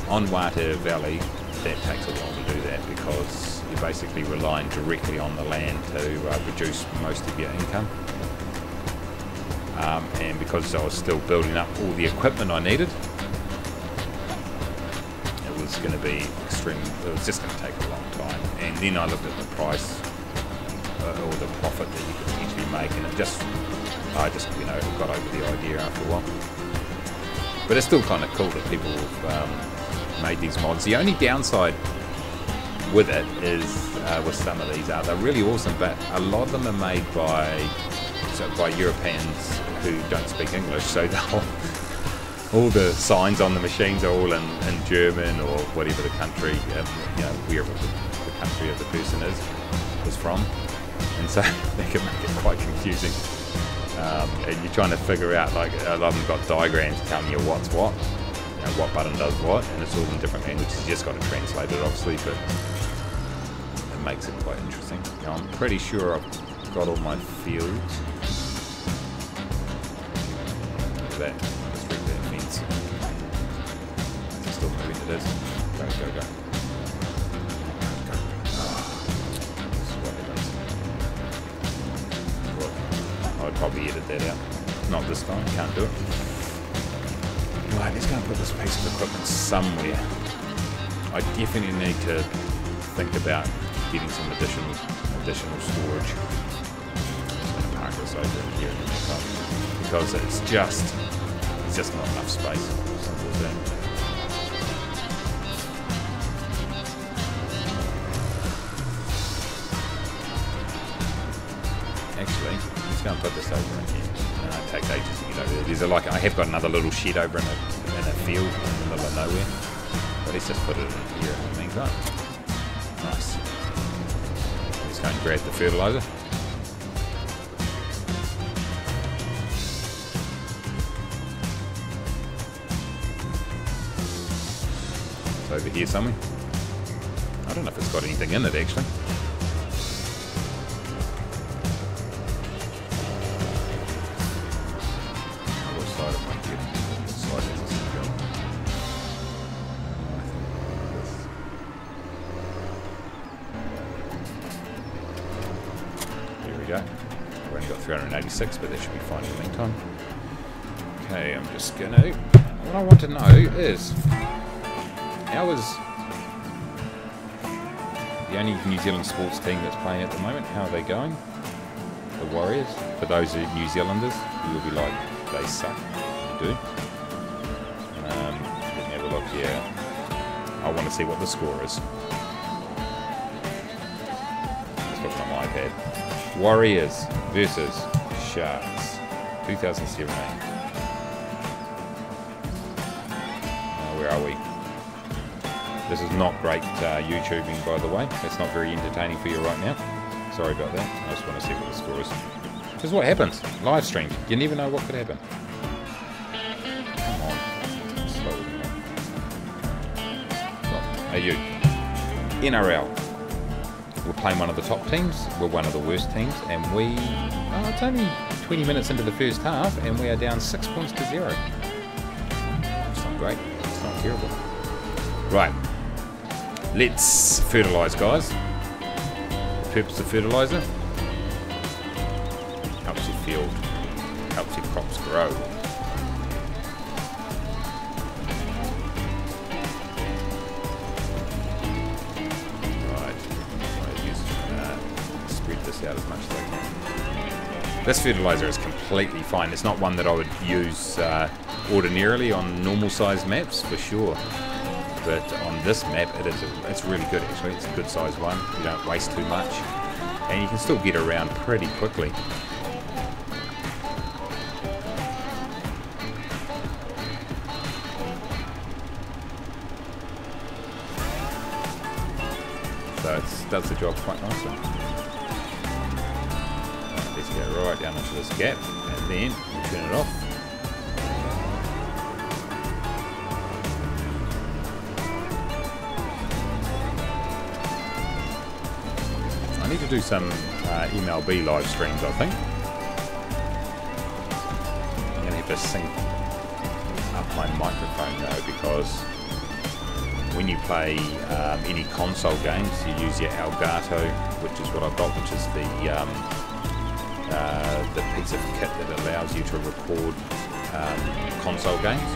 on Waitea Valley that takes a while to do that because you're basically relying directly on the land to produce most of your income. And because I was still building up all the equipment I needed, it was going to be extreme. It was just going to take a long time. And then I looked at the price or the profit that you could potentially make, and I just got over the idea after a while. But it's still kind of cool that people have made these mods. The only downside with it is with some of these they're really awesome, but a lot of them are made by Europeans who don't speak English, so all the signs on the machines are all in German or whatever the country, wherever the country of the person is from, and so they can make it quite confusing. And you're trying to figure out, like, a lot of them got diagrams telling you what's what, what button does what, and it's all in different languages. You just got to translate it, obviously, but it makes it quite interesting. I'm pretty sure I've got all my fields. Look at that. Let's read that fence. It's still moving, it is. Go, go, go. Go. Oh, this is what happens. Look, I'd probably edit that out. Not this time, can't do it. Right, let's go and put this piece of equipment somewhere. I definitely need to think about getting some additional storage. I'm going to park this over in here in the next time, because it's just not enough space. Simple as that. Actually, let's go and put this over in here. It takes ages to get over there. I have got another little shed over in a field in the middle of nowhere. But let's just put it in here in the meantime. Nice. Let's go and grab the fertilizer. It's over here somewhere. I don't know if it's got anything in it actually. I've only got 386, but that should be fine in the meantime. Okay, I'm just gonna... What I want to know is, how is the only New Zealand sports team that's playing at the moment, how are they going? The Warriors? For those New Zealanders, you will be like, they suck. They do. Let me have a look here. I want to see what the score is. Let's look on my iPad. Warriors versus Sharks, 2017. Where are we? This is not great YouTubing, by the way. It's not very entertaining for you right now. Sorry about that. I just want to see what the score is. This is what happens. Live stream. You never know what could happen. Come on. Slow down. Right. Are you? NRL. We're playing one of the top teams, we're one of the worst teams, and it's only 20 minutes into the first half, and we are down 6 points to 0. It's not great, it's not terrible. Right, let's fertilise, guys. The purpose of fertiliser: helps your field, helps your crops grow. Out as much as I can. This fertilizer is completely fine. It's not one that I would use ordinarily on normal sized maps for sure, but But on this map, it's really good actually. It's a good size one. You don't waste too much, and you can still get around pretty quickly. So it does the job quite nicely. Let's go right down into this gap, and then we turn it off. I need to do some MLB live streams, I think. I'm going to have to sync up my microphone though, because when you play any console games, you use your Elgato, which is what I've got, which is the piece of kit that allows you to record console games.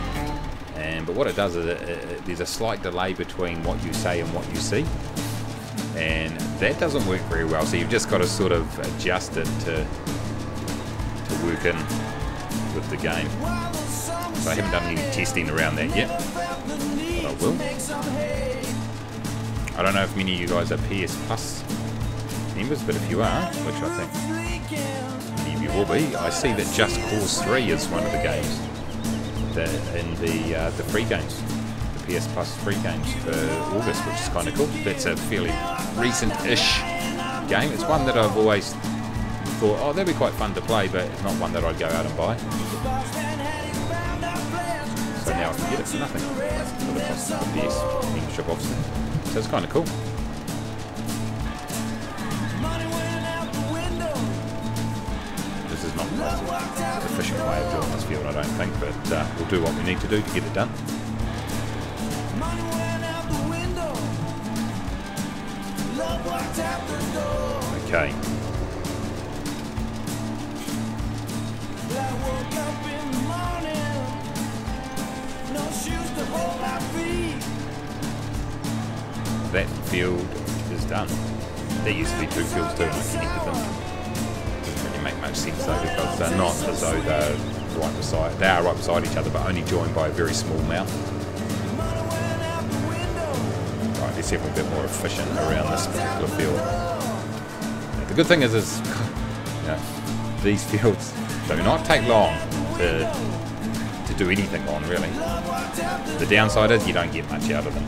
But what it does is there's a slight delay between what you say and what you see, and that doesn't work very well. So you've just got to sort of adjust it to work in with the game. So I haven't done any testing around that yet, but I will. I don't know if many of you guys are PS Plus members, but if you are, which I think many of you will be, I see that Just Cause 3 is one of the games in the free games, the PS Plus free games for August, which is kind of cool. That's a fairly recent-ish game. It's one that I've always thought, oh, that'd be quite fun to play, but it's not one that I'd go out and buy. So now I can get it for nothing. For the cost of the PS membership, obviously. So it's kind of cool. This is not the most efficient way of doing this field, I don't think, but we'll do what we need to do to get it done. Okay. That field is done. There used to be two fields too, and I connected them. Doesn't really make much sense though, because they're not as though they're right beside. They are right beside each other, but only joined by a very small mouth. Right, let's see if we're a bit more efficient around this particular field. The good thing is you know, these fields do not take long to do anything on, really. The downside is you don't get much out of them.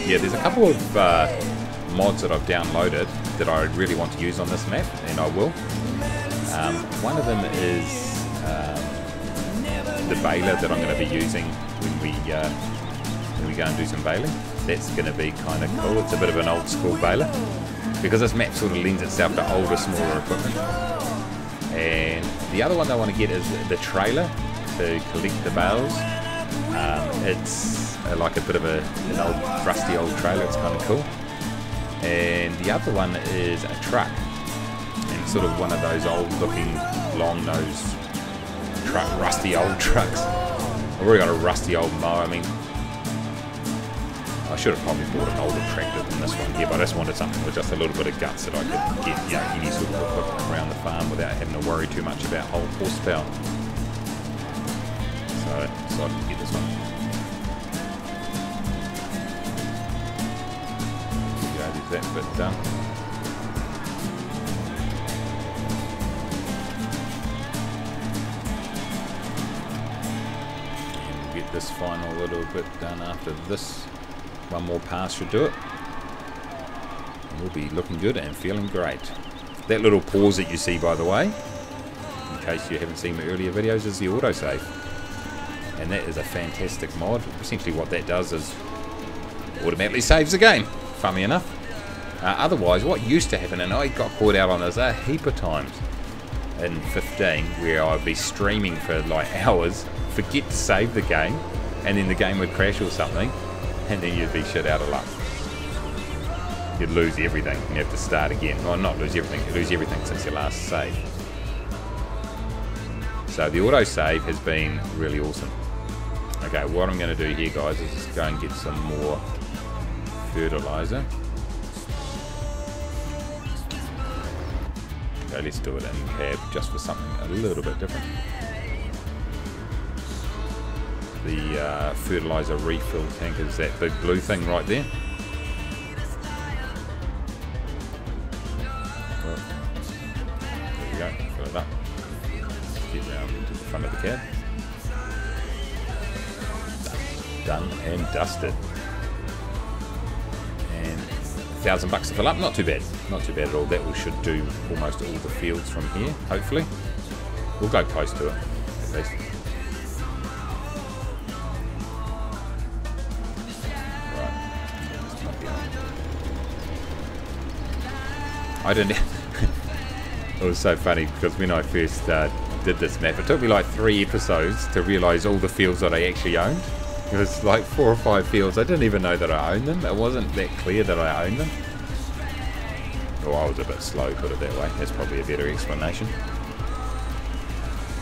Yeah, there's a couple of mods that I've downloaded that I really want to use on this map, and I will. One of them is the baler that I'm going to be using when we go and do some baling. That's going to be kind of cool. It's a bit of an old school baler, because this map sort of lends itself to older, smaller equipment. And the other one I want to get is the trailer to collect the bales. It's like a bit of an old, rusty old trailer. It's kind of cool. And the other one is a truck, and it's sort of one of those old-looking, long-nosed rusty old trucks. I've already got a rusty old mower. I mean, I should have probably bought an older tractor than this one here, but I just wanted something with just a little bit of guts that I could get, you know, any sort of equipment around the farm without having to worry too much about whole horsepower. So I decided to get this one. That bit done. And we'll get this final little bit done after this. One more pass should do it. And we'll be looking good and feeling great. That little pause that you see, by the way, in case you haven't seen my earlier videos, is the autosave. And that is a fantastic mod. Essentially what that does is automatically saves the game, funnily enough. Otherwise, what used to happen, and I got caught out on this a heap of times in 15, where I'd be streaming for like hours, forget to save the game, and then the game would crash or something, and then you'd be shit out of luck. You'd lose everything, and you have to start again. Well, not lose everything, you lose everything since your last save. So the autosave has been really awesome. Okay, what I'm going to do here, guys, is just go and get some more fertilizer. Okay, let's do it in cab just for something a little bit different. The fertilizer refill tank is that big blue thing right there. Well, there we go, fill it up. Get round to the front of the cab. Done and dusted. And $1,000 to fill up, not too bad. Not too bad at all. That should do almost all the fields from here, hopefully. We'll go close to it, at least. I don't know. It was so funny because when I first did this map, it took me like 3 episodes to realise all the fields that I actually owned. It was like 4 or 5 fields. I didn't even know that I owned them. It wasn't that clear that I owned them. Oh, I was a bit slow, put it that way. That's probably a better explanation.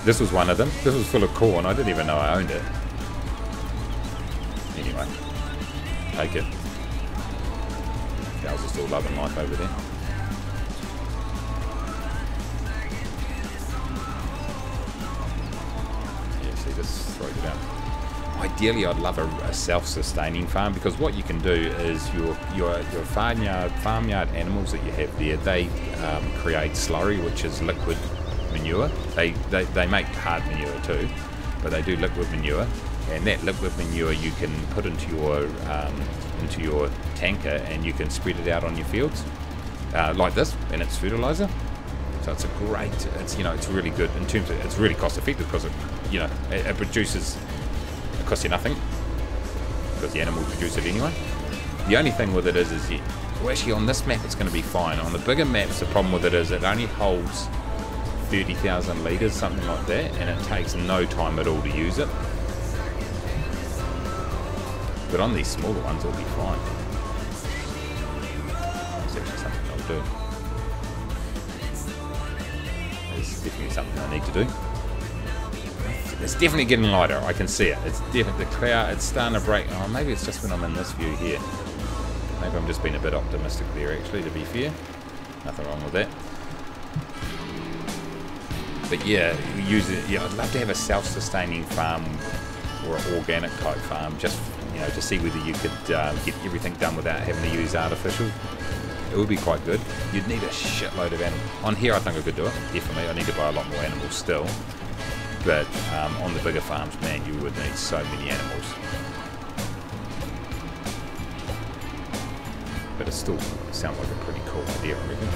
This was one of them. This was full of corn. I didn't even know I owned it. Anyway, take it. Cows are still loving life over there. Just throw it out. Ideally, I'd love a self-sustaining farm, because what you can do is your farmyard animals that you have there, they create slurry, which is liquid manure. They make hard manure too, but they do liquid manure, and that liquid manure you can put into your tanker, and you can spread it out on your fields like this, and it's fertilizer. So it's a great, it's really good in terms of, it's really cost effective because it produces, it costs you nothing because the animal produce it anyway. The only thing with it is well, actually on this map it's going to be fine. On the bigger maps, the problem with it is it only holds 30,000 litres, something like that, and it takes no time at all to use it. But on these smaller ones it'll be fine. It's actually something I'll do. It's definitely something I need to do. It's definitely getting lighter. I can see it. It's definitely the cloud. It's starting to break. Oh, maybe it's just when I'm in this view here. Maybe I'm just being a bit optimistic there. Actually, to be fair, nothing wrong with that. But yeah, use it. Yeah, I'd love to have a self-sustaining farm or an organic type farm. Just to see whether you could get everything done without having to use artificial. It would be quite good. You'd need a shitload of animals. On here I think I could do it, definitely. I need to buy a lot more animals still. But on the bigger farms, man, you would need so many animals. But it still sounds like a pretty cool idea, I reckon.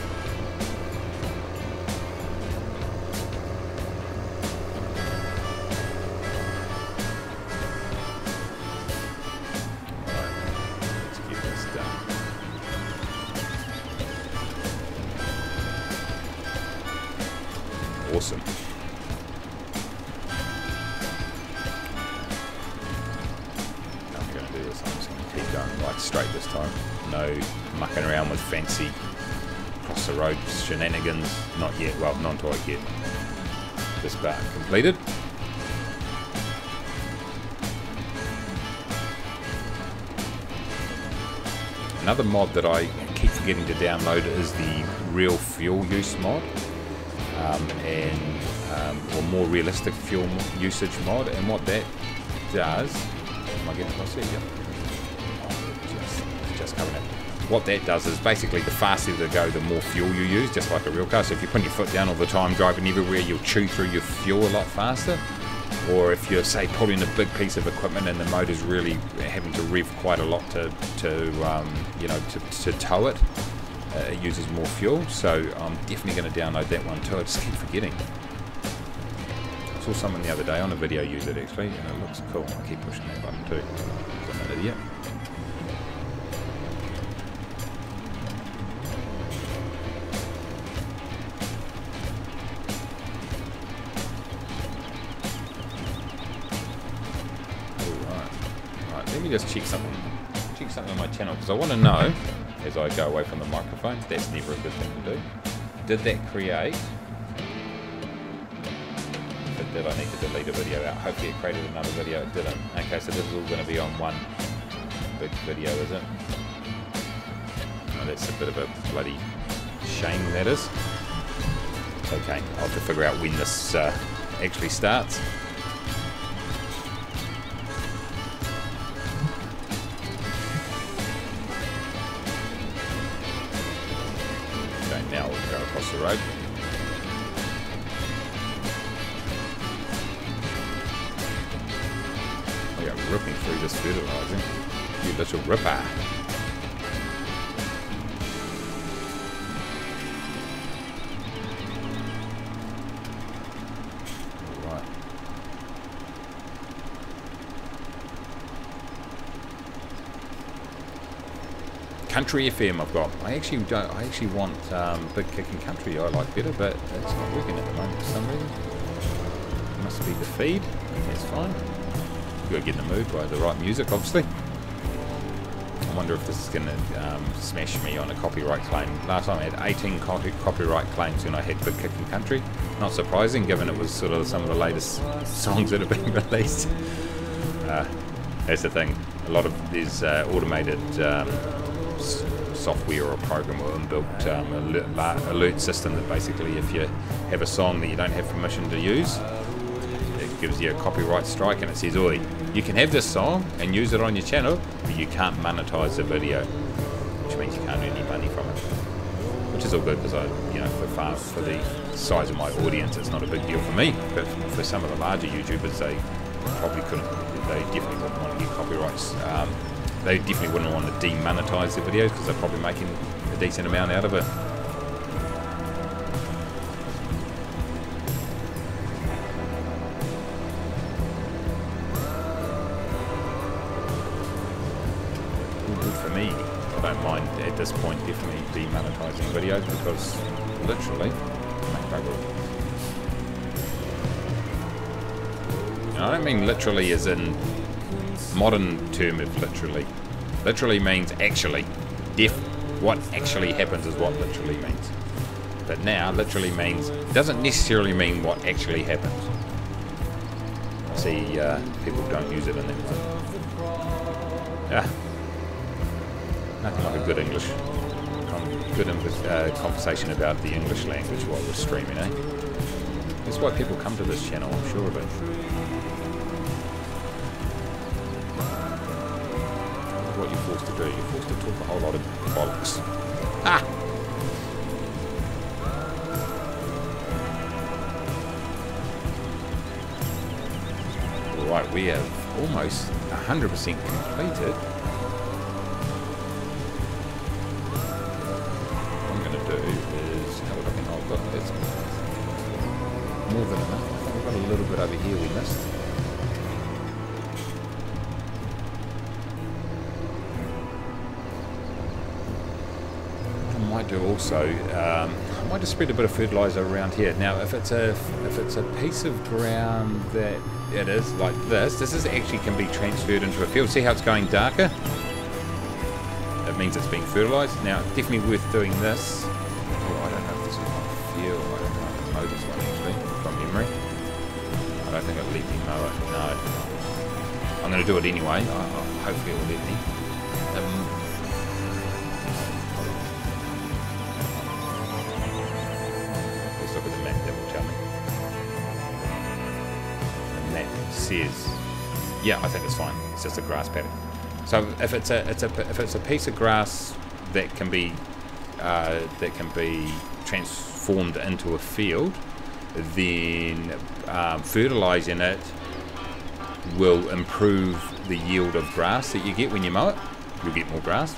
Awesome. I'm going to do this. I'm just going to keep going like straight this time. No mucking around with fancy cross the road shenanigans. Not yet. Well, not until I get this part completed. Another mod that I keep forgetting to download is the real fuel use mod. Or more realistic fuel usage mod, and what that does, am I getting across here? Yep. Oh, just coming in. What that does is basically the faster you go, the more fuel you use, just like a real car. So if you put your foot down all the time, driving everywhere, you'll chew through your fuel a lot faster. Or if you're, say, pulling a big piece of equipment and the motor's really having to rev quite a lot to tow it. It uses more fuel, so I'm definitely going to download that one too. I just keep forgetting. I saw someone the other day on a video use it actually, and it looks cool. I keep pushing that button too. I'm an idiot. Alright, let me just check something on my channel, because I want to know, as I go away from the microphone, that's never a good thing to do. Did that create? If it did, I need to delete a video out. Hopefully it created another video. It didn't. Okay, so this is all going to be on one big video, is it? Oh, that's a bit of a bloody shame, that is. It's okay. I'll have to figure out when this actually starts. Okay, now we'll go across the road. We are ripping through this fertilizer. You little ripper. Country FM I've got. I actually want Big Kicking Country. I like better, but it's not working at the moment for some reason. It must be the feed. That's fine. You gotta get in the mood by the right music, obviously. I wonder if this is gonna smash me on a copyright claim. Last time I had 18 copyright claims when I had Big Kicking Country. Not surprising, given it was sort of some of the latest songs that have been released. That's the thing. A lot of these automated software or program or inbuilt alert system that basically if you have a song that you don't have permission to use, it gives you a copyright strike and it says, oi, you can have this song and use it on your channel, but you can't monetize the video, which means you can't earn any money from it. Which is all good because for the size of my audience it's not a big deal for me, but for some of the larger YouTubers they probably couldn't, they definitely wouldn't want to get copyrights. They definitely wouldn't want to demonetize their videos because they're probably making a decent amount out of it. Good for me. I don't mind at this point definitely demonetizing videos because literally make bugger. I don't mean literally as in modern term of literally. Literally means actually. What actually happens is what literally means. But now literally means doesn't necessarily mean what actually happens. See, people don't use it in that way. Nothing like a good English, conversation about the English language while we're streaming, eh? That's why people come to this channel, I'm sure of it. What you're forced to do, you're forced to talk a whole lot of bollocks. Ah! Alright, we have almost 100% completed. What I'm going to do is have a look and I've got this. More than enough. We've got a little bit over here we missed. Do also, I might just spread a bit of fertilizer around here. Now, if it's a piece of ground that it is like this is actually can be transferred into a field. See how it's going darker? That means it's being fertilized. Now, definitely worth doing this. Oh, I don't know if this is my field. I don't know if I can mow this one actually from memory. I don't think it'll let me mow it. No, I'm going to do it anyway. Hopefully, it will let me. Says, yeah, I think it's fine. It's just a grass paddock. So if it's a piece of grass that can be transformed into a field, then fertilizing it will improve the yield of grass that you get when you mow it. You'll get more grass.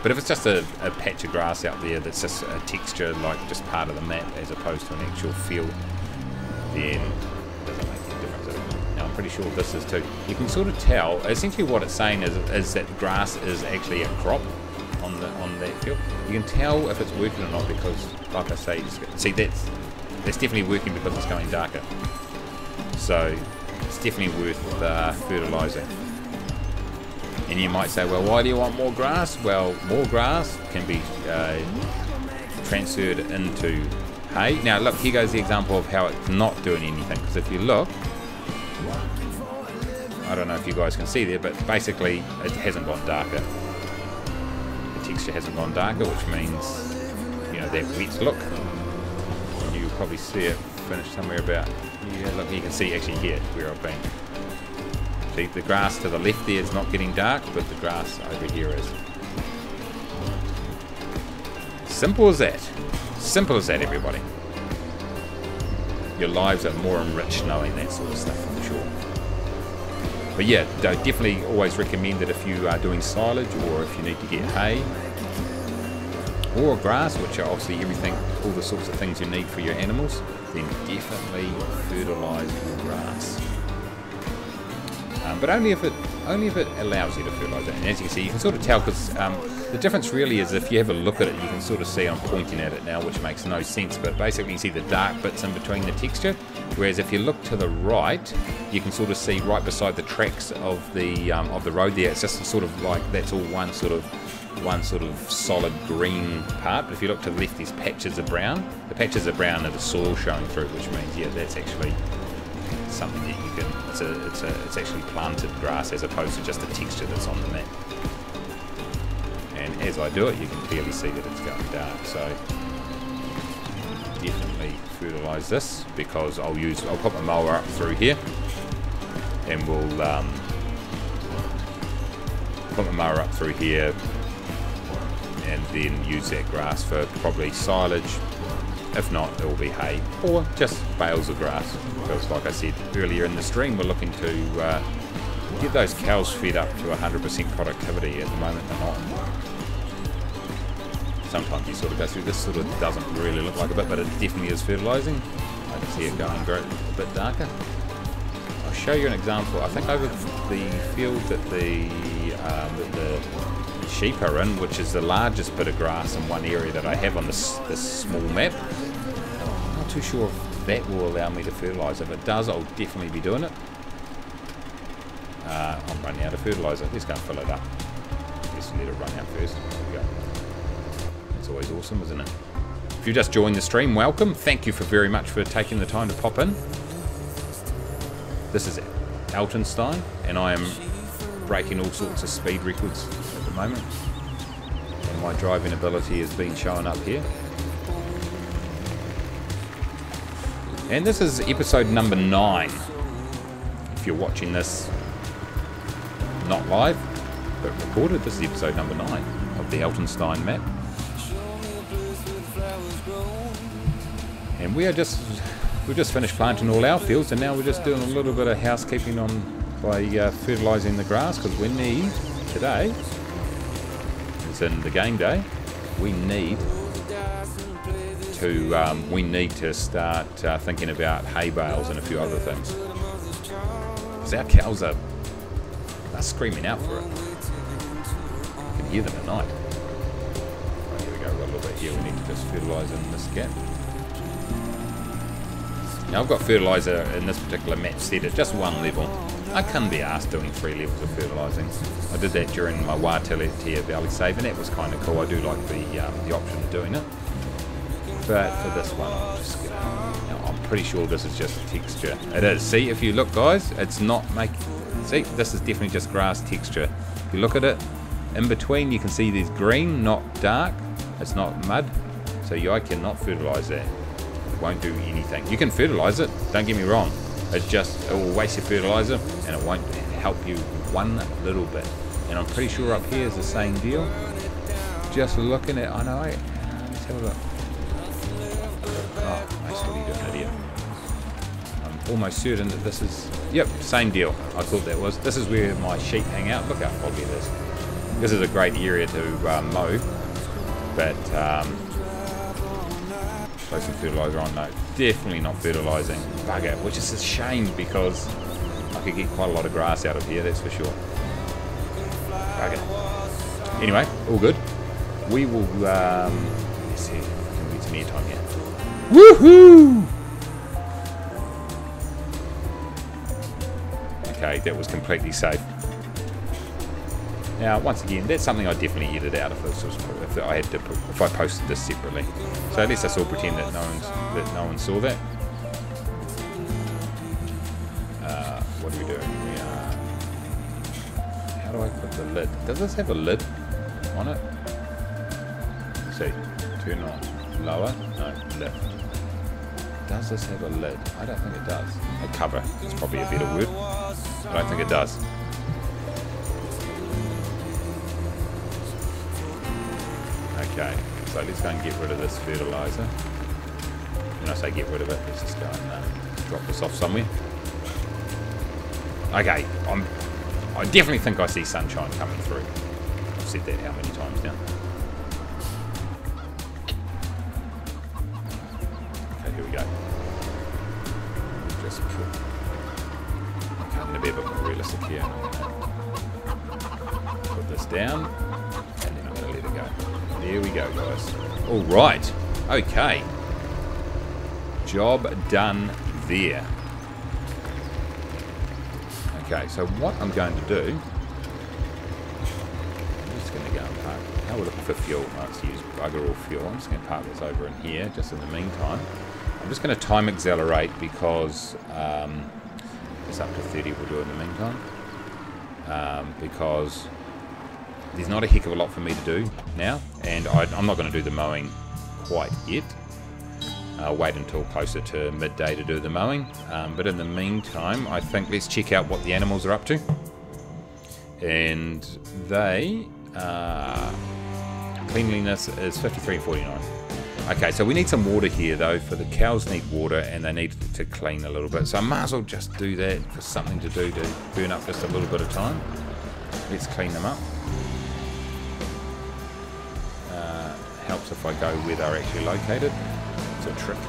But if it's just a patch of grass out there that's just a texture, like just part of the map as opposed to an actual field, then pretty sure this is too. You can sort of tell. Essentially, what it's saying is that grass is actually a crop on that field. You can tell if it's working or not because, like I say, see that's definitely working because it's going darker. So it's definitely worth fertilizing. And you might say, well, why do you want more grass? Well, more grass can be transferred into hay. Now, look, here goes the example of how it's not doing anything. Because if you look. I don't know if you guys can see there, but basically it hasn't gone darker. The texture hasn't gone darker, which means, you know, that wet look. probably see it finish somewhere about, yeah, look, you can see actually here where I've been. See, the grass to the left there is not getting dark, but the grass over here is. Simple as that. Simple as that, everybody. Your lives are more enriched knowing that sort of stuff, for sure. But yeah, I definitely always recommend that if you are doing silage, or if you need to get hay, or grass, which are obviously everything, all the sorts of things you need for your animals, then definitely fertilise your grass. But only if it allows you to fertilise it. And as you can see, you can sort of tell, because the difference really is if you have a look at it, you can sort of see I'm pointing at it now, which makes no sense, but basically you can see the dark bits in between the texture, whereas if you look to the right, you can sort of see right beside the tracks of the road there, it's just sort of like that's all one sort of solid green part. But if you look to the left, these patches of brown. The patches of brown are the soil showing through, which means, yeah, that's actually something that you can, it's actually planted grass as opposed to just the texture that's on the map. And as I do it, you can clearly see that it's going dark. So definitely fertilise this, because I'll put my mower up through here, and we'll put my mower up through here, and then use that grass for probably silage. If not, it will be hay or just bales of grass, because like I said earlier in the stream, we're looking to get those cows fed up to 100% productivity. At the moment they're not. Sometimes you sort of go through this, sort of doesn't really look like a bit, but it definitely is fertilising. I can see it going a bit darker. I'll show you an example. I think over the field that the sheep are in, which is the largest bit of grass in one area that I have on this small map. I'm not too sure if that will allow me to fertilise. If it does, I'll definitely be doing it. I'm running out of fertiliser. Let's go and fill it up. Just let it run out first. There we go. It's always awesome, isn't it? If you just joined the stream, welcome. Thank you very much for taking the time to pop in. This is Altenstein, and I am breaking all sorts of speed records at the moment, and my driving ability has been showing up here. And this is episode number 9. If you're watching this not live but recorded, this is episode number 9 of the Altenstein map. And we've just finished planting all our fields, and now we're just doing a little bit of housekeeping by fertilising the grass, because we need today, it's in the game day, we need to start thinking about hay bales and a few other things, because our cows are screaming out for it. You can hear them at night. Right, here we go, we've got a little bit here. We need to just fertilise in this gap. Now I've got fertiliser in this particular map set at just one level. I couldn't be asked doing 3 levels of fertilising. I did that during my Wāteletea Valley save, and that was kind of cool. I do like the option of doing it. But for this one, I'm just gonna, I'm pretty sure this is just texture. It is. See, if you look, guys, it's not making. See, this is definitely just grass texture. If you look at it, in between you can see there's green, not dark. It's not mud. So I cannot fertilise that. It won't do anything. You can fertilise it, don't get me wrong. It will waste your fertiliser, and it won't help you one little bit. And I'm pretty sure up here is the same deal. Just looking at, I know, let's have a look. Oh, nice, what are you doing, idiot? I'm almost certain that this is, yep, same deal. I thought that was. This is where my sheep hang out. Look how foggy it is. This is a great area to mow, but throw some fertiliser on. No, definitely not fertilising. Bugger, which is a shame, because I could get quite a lot of grass out of here, that's for sure. Bugger. Anyway, all good. We will, let's see, can we get some airtime here? Woohoo! Okay, that was completely safe. Now, once again, that's something I definitely edit out if I posted this separately. So let's just all pretend that no one saw that. What are we doing? How do I put the lid? Does this have a lid on it? Let's see. Turn on. Lower? No, lift. Does this have a lid? I don't think it does. A cover is probably a better word. I don't think it does. Okay, so let's go and get rid of this fertilizer. When I say get rid of it, let's just go and drop this off somewhere. Okay, I definitely think I see sunshine coming through. I've said that how many times now? Okay, here we go. Just put... Okay, I'm going to be a bit more realistic here. Put this down, and then I'm going to let it go. There we go, guys. All right. Okay. Job done there. Okay, so what I'm going to do, I'm just going to go and park. How we're looking for fuel. Let's use bugger all fuel. I'm just going to park this over in here, just in the meantime. I'm just going to time accelerate because it's up to 30 we'll do in the meantime. Because there's not a heck of a lot for me to do now, and I'm not going to do the mowing quite yet. I'll wait until closer to midday to do the mowing, but in the meantime I think let's check out what the animals are up to. And they cleanliness is 53 and 49. Okay, so we need some water here though. For the cows need water and they need to clean a little bit, so I might as well just do that for something to do to burn up just a little bit of time. Let's clean them up. Helps if I go where they're actually located. It's a trick. A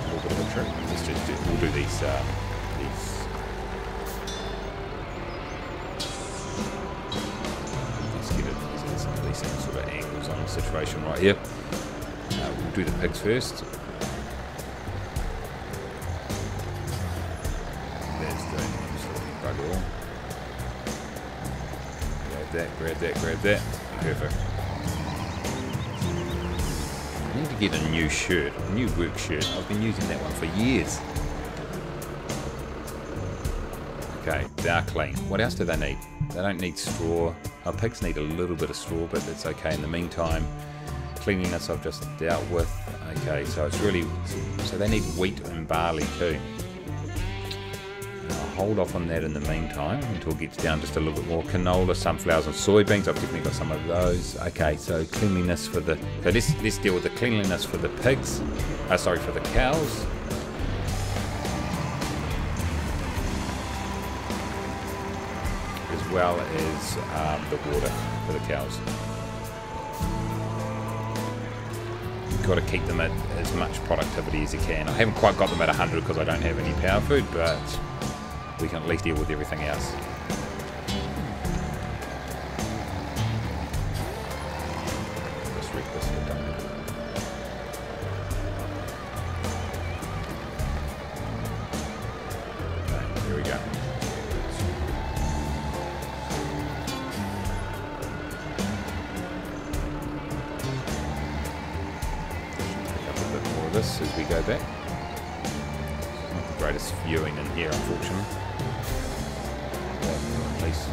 little bit of a trick. Let's just do, we'll do these let's get it, some decent sort of angles on the situation right here. We'll do the pigs first. That's the bugger all. Grab that, grab that, grab that. Perfect. I need to get a new shirt, a new work shirt. I've been using that one for years. Okay, they're clean. What else do they need? They don't need straw. Our pigs need a little bit of straw, but that's okay. In the meantime, cleanliness I've just dealt with. Okay, so it's really, so they need wheat and barley too. I'll hold off on that in the meantime until it gets down just a little bit more. Canola, sunflowers and soybeans, I've definitely got some of those. Okay, so cleanliness for the, so let's deal with the cleanliness for the pigs, sorry, for the cows. As well as the water for the cows. You've got to keep them at as much productivity as you can. I haven't quite got them at 100 because I don't have any power food, but we can at least deal with everything else. Let's rig this for done. Okay, here we go. Pick up a bit more of this as we go back. Not the greatest viewing in here, unfortunately. At least.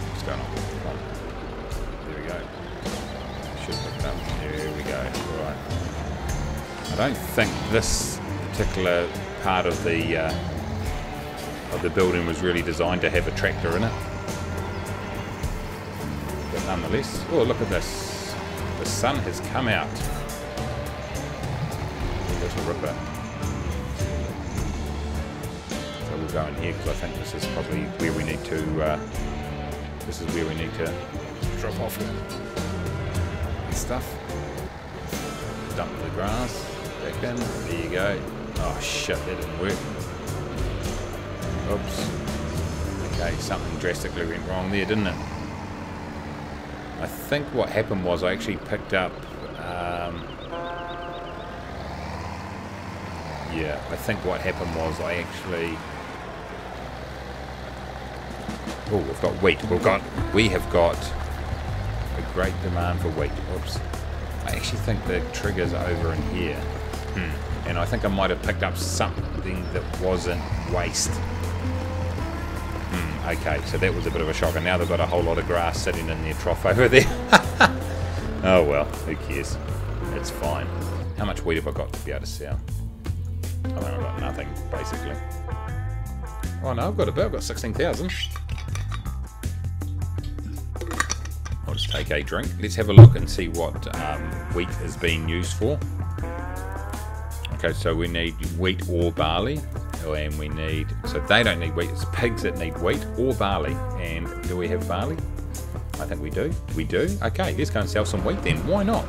What's going on? There we go. Should pick it up. There we go. Alright. I don't think this particular part of the building was really designed to have a tractor in it. But nonetheless. Oh, look at this. The sun has come out. Little ripper. We'll go in here because I think this is probably where we need to drop off stuff. Dump the grass back in. There you go. Oh shit, that didn't work. Oops. Okay, something drastically went wrong there, didn't it? I think what happened was I actually picked up yeah, I think what happened was I actually... Oh, we've got wheat. We have got a great demand for wheat. Oops. I actually think the trigger's over in here. And I think I might have picked up something that wasn't waste. Okay, so that was a bit of a shocker. Now they've got a whole lot of grass sitting in their trough over there. Oh well, who cares? It's fine. How much wheat have I got to be able to sell? I mean, I've got nothing, basically. Oh no, I've got 16,000. I'll just take a drink. Let's have a look and see what wheat is being used for. Okay, so we need wheat or barley. And we need, so they don't need wheat, it's pigs that need wheat or barley. And do we have barley? I think we do. We do? Okay, let's go and sell some wheat then. Why not?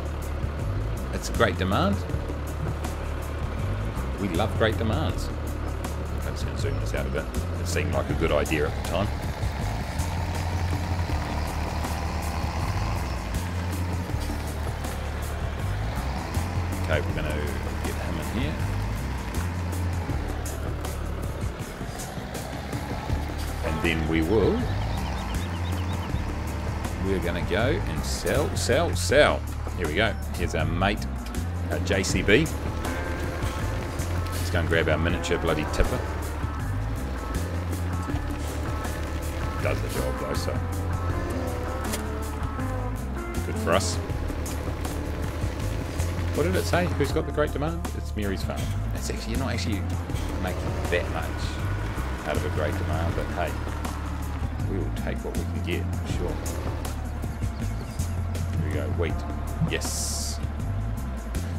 It's a great demand. We love great demands. I'm just going to zoom this out a bit. It seemed like a good idea at the time. Okay, we're going to get him in here. And then we're going to go and sell. Here we go. Here's our mate, JCB. Let's go and grab our miniature bloody tipper. Does the job though, so good for us. What did it say? Who's got the great demand? It's Mary's farm. It's actually, you're not actually making that much out of a great demand, but hey, we will take what we can get, sure. Here we go, wheat. Yes.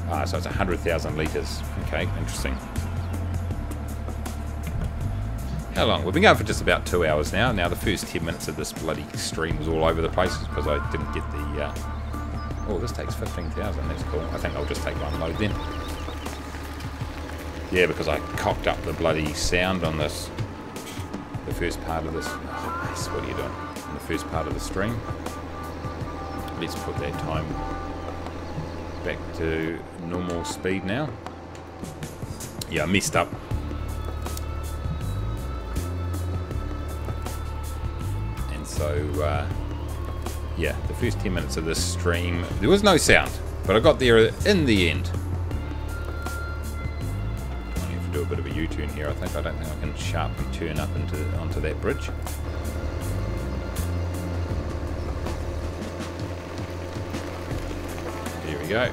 Ah, so it's 100,000 litres. Okay, interesting. How long? We've been going for just about 2 hours now. Now the first 10 minutes of this bloody stream was all over the place because I didn't get the... Oh, this takes 15,000. That's cool. I think I'll just take one load then. Yeah, because I cocked up the bloody sound on this. The first part of this. Oh, nice. What are you doing? In the first part of the stream. Let's put that time back to normal speed now. Yeah, I messed up. And so, yeah, the first 10 minutes of this stream, there was no sound, but I got there in the end. I need to do a bit of a U-turn here, I think. I don't think I can sharply turn up onto that bridge. There we go.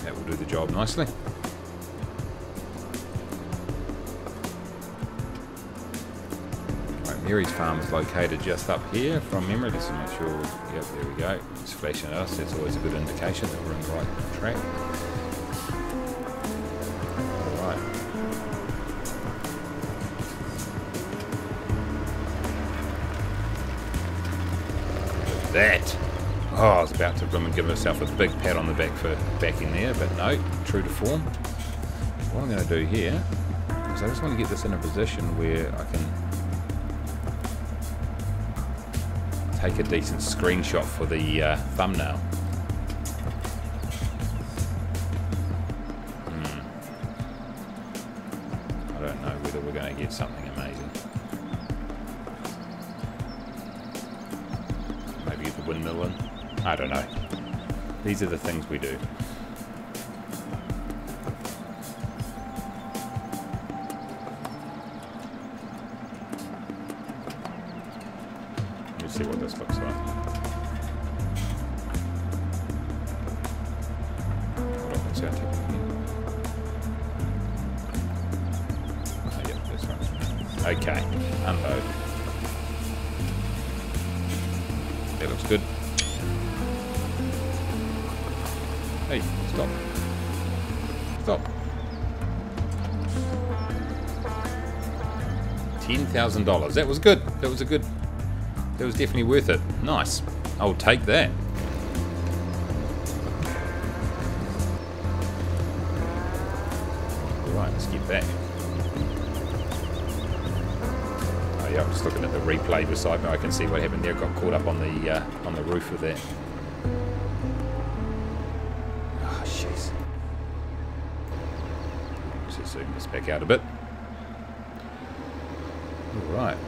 That will do the job nicely. Mary's farm is located just up here from memory, just to make sure. Yep, there we go. It's flashing at us. That's always a good indication that we're in the right track. Alright. That! Oh, I was about to give myself a big pat on the back for backing there, but no, true to form. What I'm going to do here is I just want to get this in a position where I can take a decent screenshot for the thumbnail. I don't know whether we're going to get something amazing. Maybe get the windmill in. I don't know. These are the things we do. See what this looks like. Hold on, let's see how to oh, yeah, this one. Okay, unload. That looks good. Hey, stop. Stop. $10,000. That was good. That was a good. That was definitely worth it. Nice. I'll take that. Alright, let's get back. Oh yeah, I'm just looking at the replay beside me. I can see what happened there. Got caught up on the roof of that. Oh, jeez. Let's just zoom this back out a bit. Alright.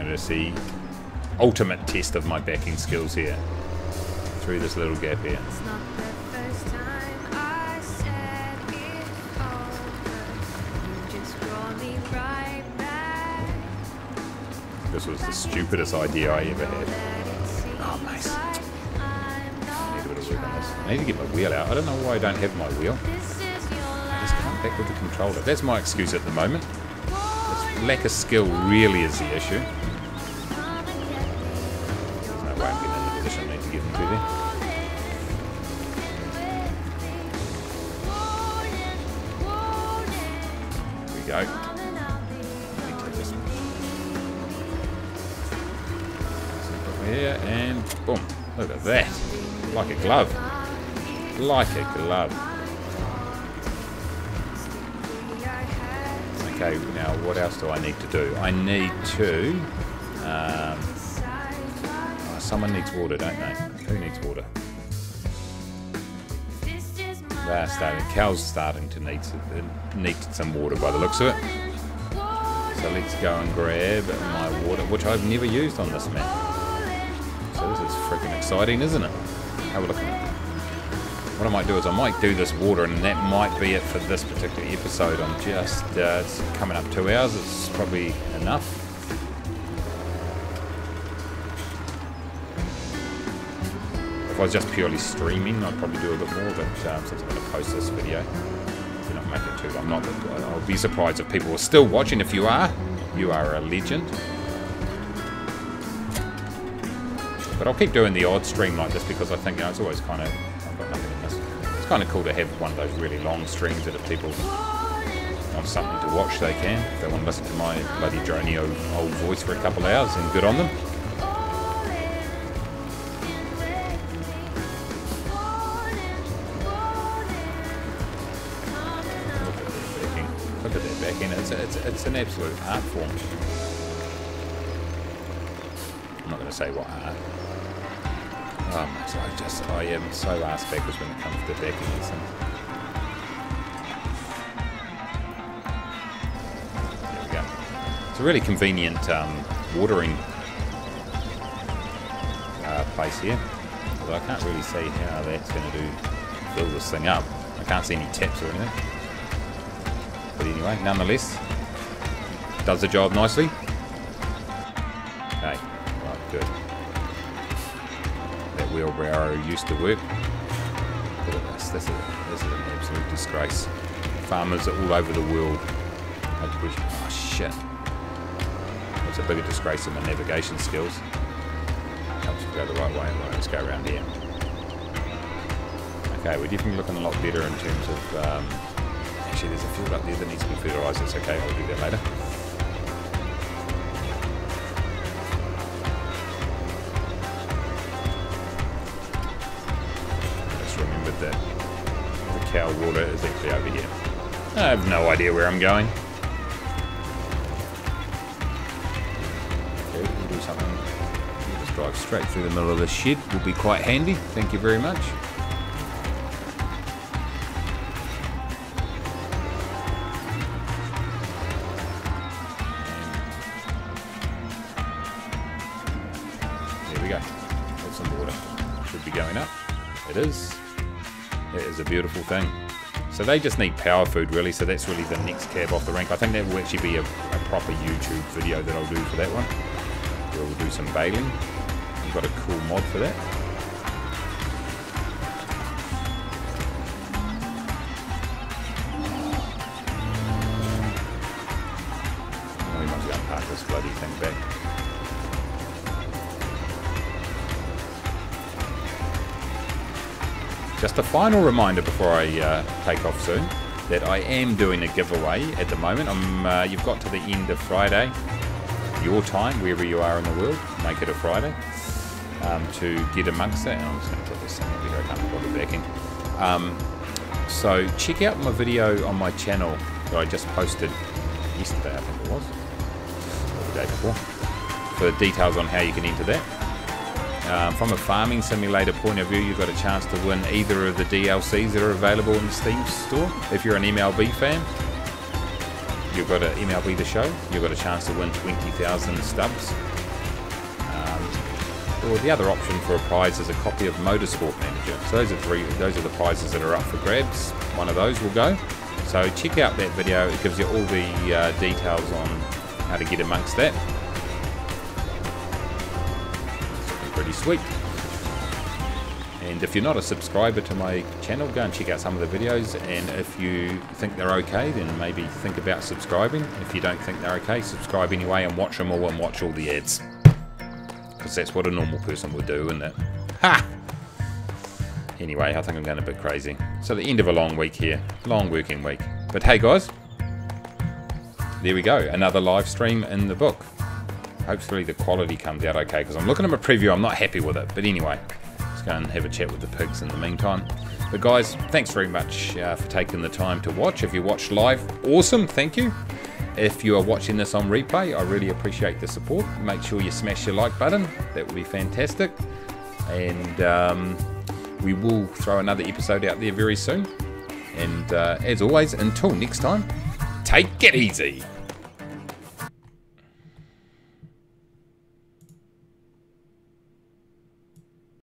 To see ultimate test of my backing skills here through this little gap here. It's not the first time I said it over. You just draw me right. This was the stupidest idea I ever had. Oh, mate. I need a bit of work on this. I need to get my wheel out. I don't know why I don't have my wheel. I just can't back with the controller. That's my excuse at the moment. This lack of skill really is the issue. There's no way I'm getting in the position I need to get into there. There we go. Here and boom. Look at that. Like a glove. Like a glove. Okay, now what else do I need to do? I need to... someone needs water, don't they? Who needs water? They're starting. Cal's starting to need some water by the looks of it. So let's go and grab my water, which I've never used on this map. So this is freaking exciting, isn't it? Have a look at it. What I might do is I might do this water, and that might be it for this particular episode. I'm just it's coming up 2 hours. It's probably enough. If I was just purely streaming, I'd probably do a bit more. But since I'm going to post this video, do not make it too long. I'll be surprised if people are still watching. If you are a legend. But I'll keep doing the odd stream like this because I think, it's always kind of, I've got nothing in this. It's kind of cool to have one of those really long streams that if people want something to watch, they can. If they want to listen to my bloody drony old voice for a couple of hours, then good on them. Look at that backing. It's an absolute art form. I'm not going to say what art. I am so ass backwards when it comes to backing these things. There we go. It's a really convenient watering place here. Although I can't really see how that's going to fill this thing up. I can't see any taps or anything. But anyway, nonetheless, does the job nicely. Okay, right, good. That wheelbarrow used to work. Look at this. This is an absolute disgrace. Farmers all over the world. Oh shit. It's a bigger disgrace than my navigation skills. Helps me go the right way. Right, let's go around here. Okay, we're definitely looking a lot better in terms of... actually, there's a field up there that needs to be fertilised. It's okay, I'll do that later. That the cow water is actually over here. I have no idea where I'm going. Okay, we'll do something. We'll just drive straight through the middle of this shed. Will be quite handy. Thank you very much. There we go. Got some water. Should be going up. It is. It is a beautiful thing. So they just need power food really, so that's really the next cab off the rank. I think that will actually be a proper YouTube video that I'll do for that one. Where we'll do some baling. We've got a cool mod for that. We must go and park this bloody thing back. Just a final reminder before I take off soon that I am doing a giveaway at the moment. You've got to the end of Friday, your time, wherever you are in the world, make it a Friday, to get amongst that. And I'm just going to put this thing over here, I can't bother backing. So check out my video on my channel that I just posted yesterday, I think it was, or the day before, for details on how you can enter that. From a farming simulator point of view, you've got a chance to win either of the DLCs that are available in the Steam store. If you're an MLB fan, you've got an MLB The Show, you've got a chance to win 20,000 stubs. Or the other option for a prize is a copy of Motorsport Manager. So those are the prizes that are up for grabs. One of those will go. So check out that video, it gives you all the details on how to get amongst that. pretty sweet. And if you're not a subscriber to my channel, go and check out some of the videos, and if you think they're okay, then maybe think about subscribing. If you don't think they're okay, subscribe anyway and watch them all and watch all the ads. Because that's what a normal person would do, isn't it? Ha! Anyway, I think I'm going a bit crazy. So the end of a long week here. Long working week. But hey guys, there we go. Another live stream in the book. Hopefully the quality comes out okay, because I'm looking at my preview, I'm not happy with it. But anyway, let's go and have a chat with the pigs in the meantime. But guys, thanks very much for taking the time to watch. If you watched live, awesome, thank you. If you are watching this on replay, I really appreciate the support. Make sure you smash your like button. That would be fantastic. And we will throw another episode out there very soon. And as always, until next time, take it easy.